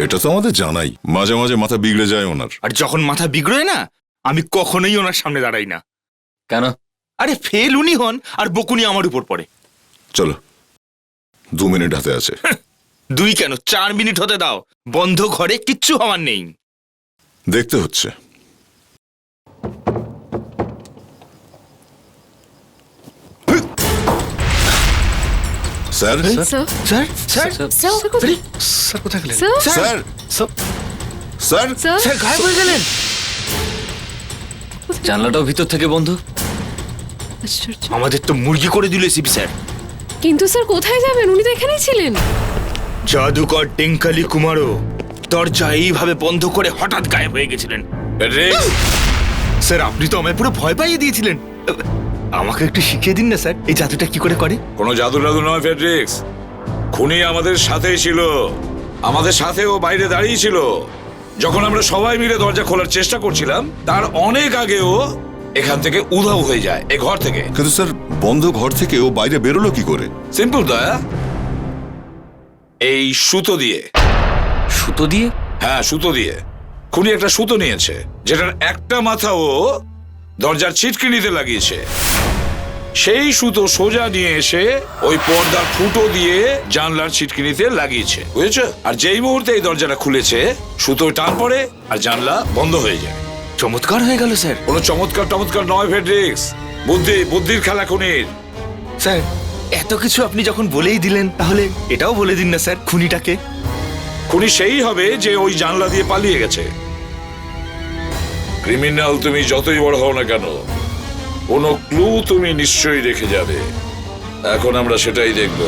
এটা তো আমাদের জানাই, মাঝে মাঝে মাথা বিগড়ে যায় ওনার।
আর যখন মাথা বিগড়ে না, আমি কখনোই ওনার সামনে দাঁড়াই না।
কেন?
আরে ফেল উনি হন আর বকুনি আমার উপর পড়ে।
চলো, 2 মিনিট হাতে আছে।
2 কেন, 4 মিনিট হতে দাও। বন্ধ ঘরে কিচ্ছু হওয়ার নেই।
দেখতে হচ্ছে। Sir,
sir
sir sir
sir কোথায়?
স্যার কোথায় গেলেন?
Sir
sir, sir,
sir
sir গায়েব হয়ে গেলেন।
জানলাটাও ভিতর থেকে বন্ধ।
আশ্চর্য।
আমাদের তো মুরগি করে দিল এসিপি স্যার।
কিন্তু স্যার কোথায় যাবেন? উনি তো এখানেই ছিলেন।
জাদুকর টেঙ্কালি কুমারও দরজা এইভাবে বন্ধ করে হঠাৎ গায়েব হয়ে গেছিলেন। স্যার আপনি তো আমায় পুরো ভয় পাইয়ে দিয়েছিলেন। আমাকে একটু শিখিয়ে দিন না স্যার, এই জাদুটা কি করে করে?
কোনো জাদু টাদু নয় ফেডরিক্স, খুনি আমাদের সাথেই ছিল। আমাদের সাথে ও বাইরে দাঁড়িয়ে ছিল। যখন আমরা সবাই মিলে দরজা খোলার চেষ্টা করছিলাম, তার অনেক আগে ও এখান থেকে উধাও হয়ে যায়, এই ঘর থেকে।
কিন্তু স্যার, বন্ধ ঘর থেকে ও বাইরে বেরোলো কি করে?
সিম্পল দয়া, এই সুতো দিয়ে।
সুতো দিয়ে?
হ্যাঁ, সুতো দিয়ে। খুনি একটা সুতো নিয়েছে, যেটার একটা মাথা ও দরজার ছিটকিনিতে লাগিয়েছে। সেই সুতো সোজা নিয়ে এসে ওই পর্দার ফুটো দিয়ে জানলার ছিটকিনিতে লাগিয়েছে, বুঝেছো? আর যেই মুহূর্তে এই দরজাটা খুলেছে, সুতো টান পড়ে আর জানলা বন্ধ হয়ে যায়।
চমৎকার হয়ে গেল স্যার।
কোনো চমৎকার নয় ফেডরিক্স, বুদ্ধির খেলা খুনির।
স্যার এত কিছু আপনি যখন বলেই দিলেন, তাহলে এটাও বলে দিন না স্যার, খুনিটাকে।
খুনি সেই হবে যে ওই জানলা দিয়ে পালিয়ে গেছে। ক্রিমিনাল তুমি যতই বড় হও না কেন, কোনো ক্লু তুমি নিশ্চয়ই রেখে যাবে। এখন আমরা সেটাই দেখব।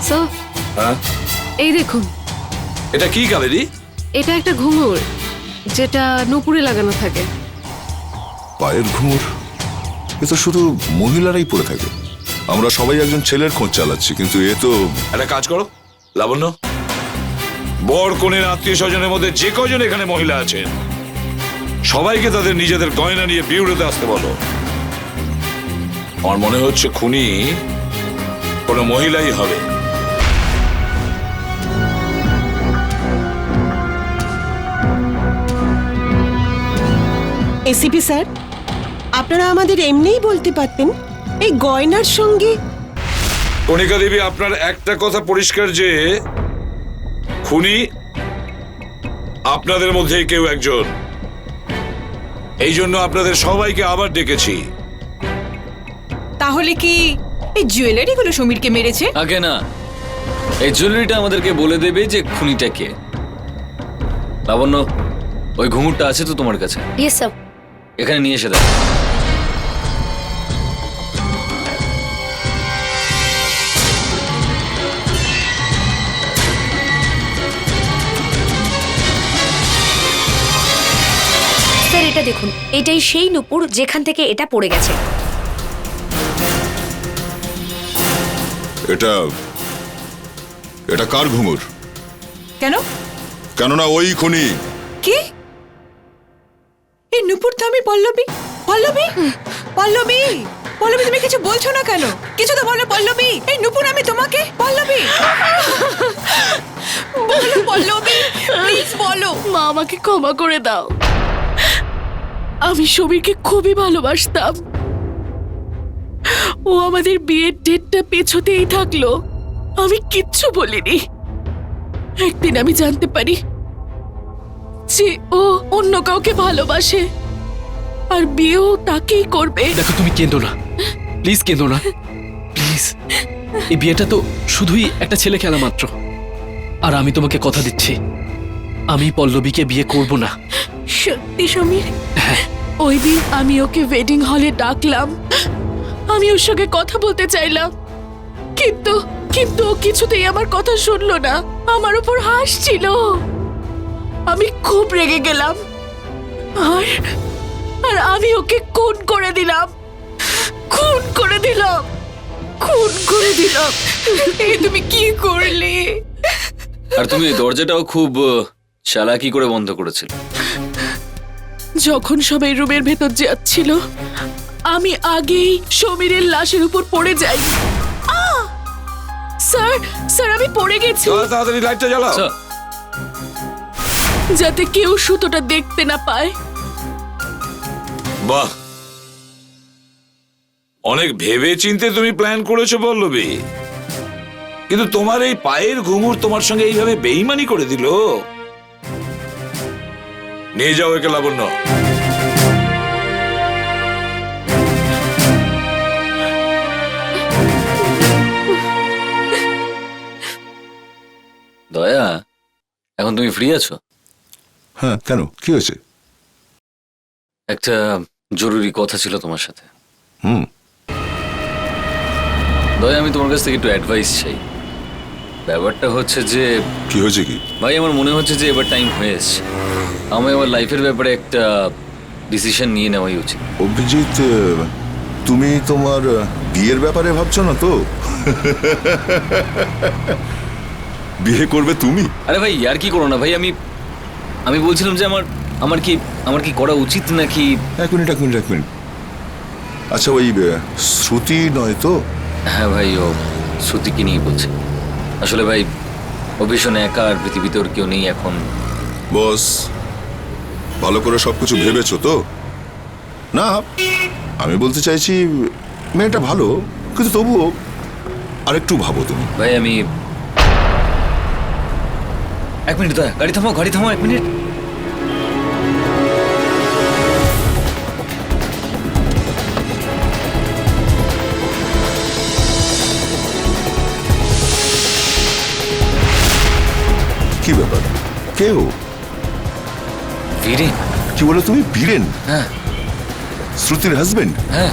স্যার
হ্যাঁ,
এই দেখুন,
এটা কি কাবেরি?
এটা একটা ঘুঙুর, যেটা নূপুরে লাগানো থাকে।
পায়ের ঘুঙুর? এ তো শুধু মহিলারাই পরে থাকে। আমরা সবাই একজন ছেলের খোঁজ চালাচ্ছি, কিন্তু এ তো...
একটা কাজ করো লাবণ্য, বর কনের আত্মীয় স্বজনের মধ্যে যে কজন এখানে মহিলা আছেন, সবাইকে তাদের নিজেদের গয়না নিয়ে বিউরোতে আসতে বলো। আমার মনে হচ্ছে খুনি কোনো মহিলাই হবে।
এসিপি স্যার, আপনারা আমাদের এমনিই বলতে পারতেন এই গয়নার সঙ্গে।
কণিকা দেবী, আপনার একটা কথা পরিষ্কার যে খুনি আপনাদের মধ্যে কেউ একজন। এই জন্য আপনাদের সবাইকে আবার ডেকেছি।
তাহলে কি এই জুয়েলারি গুলো সমীরকে মেরেছে?
আগে না, এই জুয়েলারিটা আমাদেরকে বলে দেবে যে খুনিটা কে। লাবণ্য, ওই ঘুঙুরটা আছে তো তোমার কাছে?
Yes sir.
এখানে নিয়ে এসে দেখ।
স্যার এটা দেখুন, এটাই সেই নূপুর যেখান থেকে এটা পড়ে গেছে।
এটা এটা কার ঘুঙুর?
কেন?
কেননা ওই খুনি।
কি? এই নুপুর তো আমি পল্লবী। পল্লবী পল্লবী পল্লবী, তুমি কিছু বলছো না কেন? কিছু তো বলো পল্লবী। এই নুপুর আমি তোমাকে। পল্লবী বলো পল্লবী, প্লিজ বলো।
মা, আমাকে ক্ষমা করে দাও। আমি সমীরকে খুবই ভালোবাসতাম। ও আমাদের বিয়ের ডেটটা পেছোতেই থাকলো, আমি কিচ্ছু বলিনি। একদিন আমি জানতে পারি যে ও অন্য কাউকে ভালোবাসে আর বিয়েও তাকেই করবে।
দেখো, তুমি কেঁদো না, প্লিজ কেঁদো না, প্লিজ। এই বিয়েটা তো শুধুই একটা ছেলে খেলা মাত্র। আর আমি তোমাকে কথা দিচ্ছি, আমি পল্লবীকে বিয়ে করব না।
সত্যি সমীর? ওই দিন আমি ওকে ওয়েডিং হলে ডাকলাম, আমি ওর সঙ্গে কথা বলতে চাইলাম, কিন্তু কিন্তু ও কিছুতেই আমার কথা শুনলো না, আমার উপর হাসছিল। আমি খুব রেগে গেলাম আর আর আমি ওকে খুন করে দিলাম।
এই তুমি কি করলে?
আর তুমি এই দরজাটাও খুব চালাকি করে বন্ধ করেছিল।
যখন সবাই রুমের ভেতর যাচ্ছিল, আমি আগেই সমীরের লাশের উপর পড়ে যাই। স্যার আমি পড়ে গেছি।
তাড়াতাড়ি লাইটটা জ্বালাও।
যাতে কেউ সুতোটা দেখতে না পায়।
বাহ, অনেক ভেবে চিন্তে তুমি প্ল্যান করেছো পল্লবী, কিন্তু তোমার এই পায়ের ঘুঙুর তোমার সঙ্গে এইভাবে বেইমানি করে দিল। নিয়ে যাও একে লাবণ্য।
দয়া, এখন তুমি ফ্রি আছো?
হ্যাঁ, কেন, কি হয়েছে?
একটা জরুরি কথা ছিল তোমার সাথে। দয়া, আমি তোমার কাছ থেকে একটু অ্যাডভাইস চাই। ব্যাপারটা হচ্ছে যে
কি হয়েছে? কি
ভাই, আমার মনে হচ্ছে যে এবার টাইম হয়ে এসছে, আমি আমার লাইফের ব্যাপারে একটা ডিসিশন নিয়ে নেওয়াই উচিত।
অভিজিৎ, তুমি তোমার বিয়ের ব্যাপারে ভাবছো না তো? বিয়ে করবে তুমি?
আরে ভাই, আর কি করো না ভাই। আমি বলছিলাম যে আমার কি করা উচিত নাকি।
এক মিনিট। আচ্ছা, ওই শ্রুতি নয় তো?
হ্যাঁ ভাই, ও শ্রুতিকে নিয়ে বলছে। আসলে ভাই, ও ভীষণ একা, আর পৃথিবীতে ওর কেউ নেই এখন।
বস, ভালো করে সবকিছু ভেবেছো তো? না, আমি বলতে চাইছি মেয়েটা ভালো, কিন্তু তবুও আরেকটু ভাবো তুমি।
ভাই, আমি এক মিনিট, দয়া, গাড়ি থামাও 1 মিনিট।
কি ব্যাপার? কেউ?
বীরেন।
কি বলো তুমি? বীরেন?
হ্যাঁ।
শ্রুতির হাজবেন্ড?
হ্যাঁ।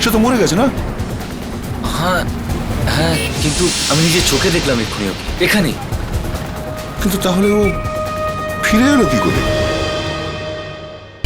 সে তো মরে গেছে না?
হ্যাঁ, কিন্তু আমি নিজের চোখে দেখলাম এক্ষুনি ওকে এখানে।
কিন্তু তাহলে ও ফিরে এলো কি করে?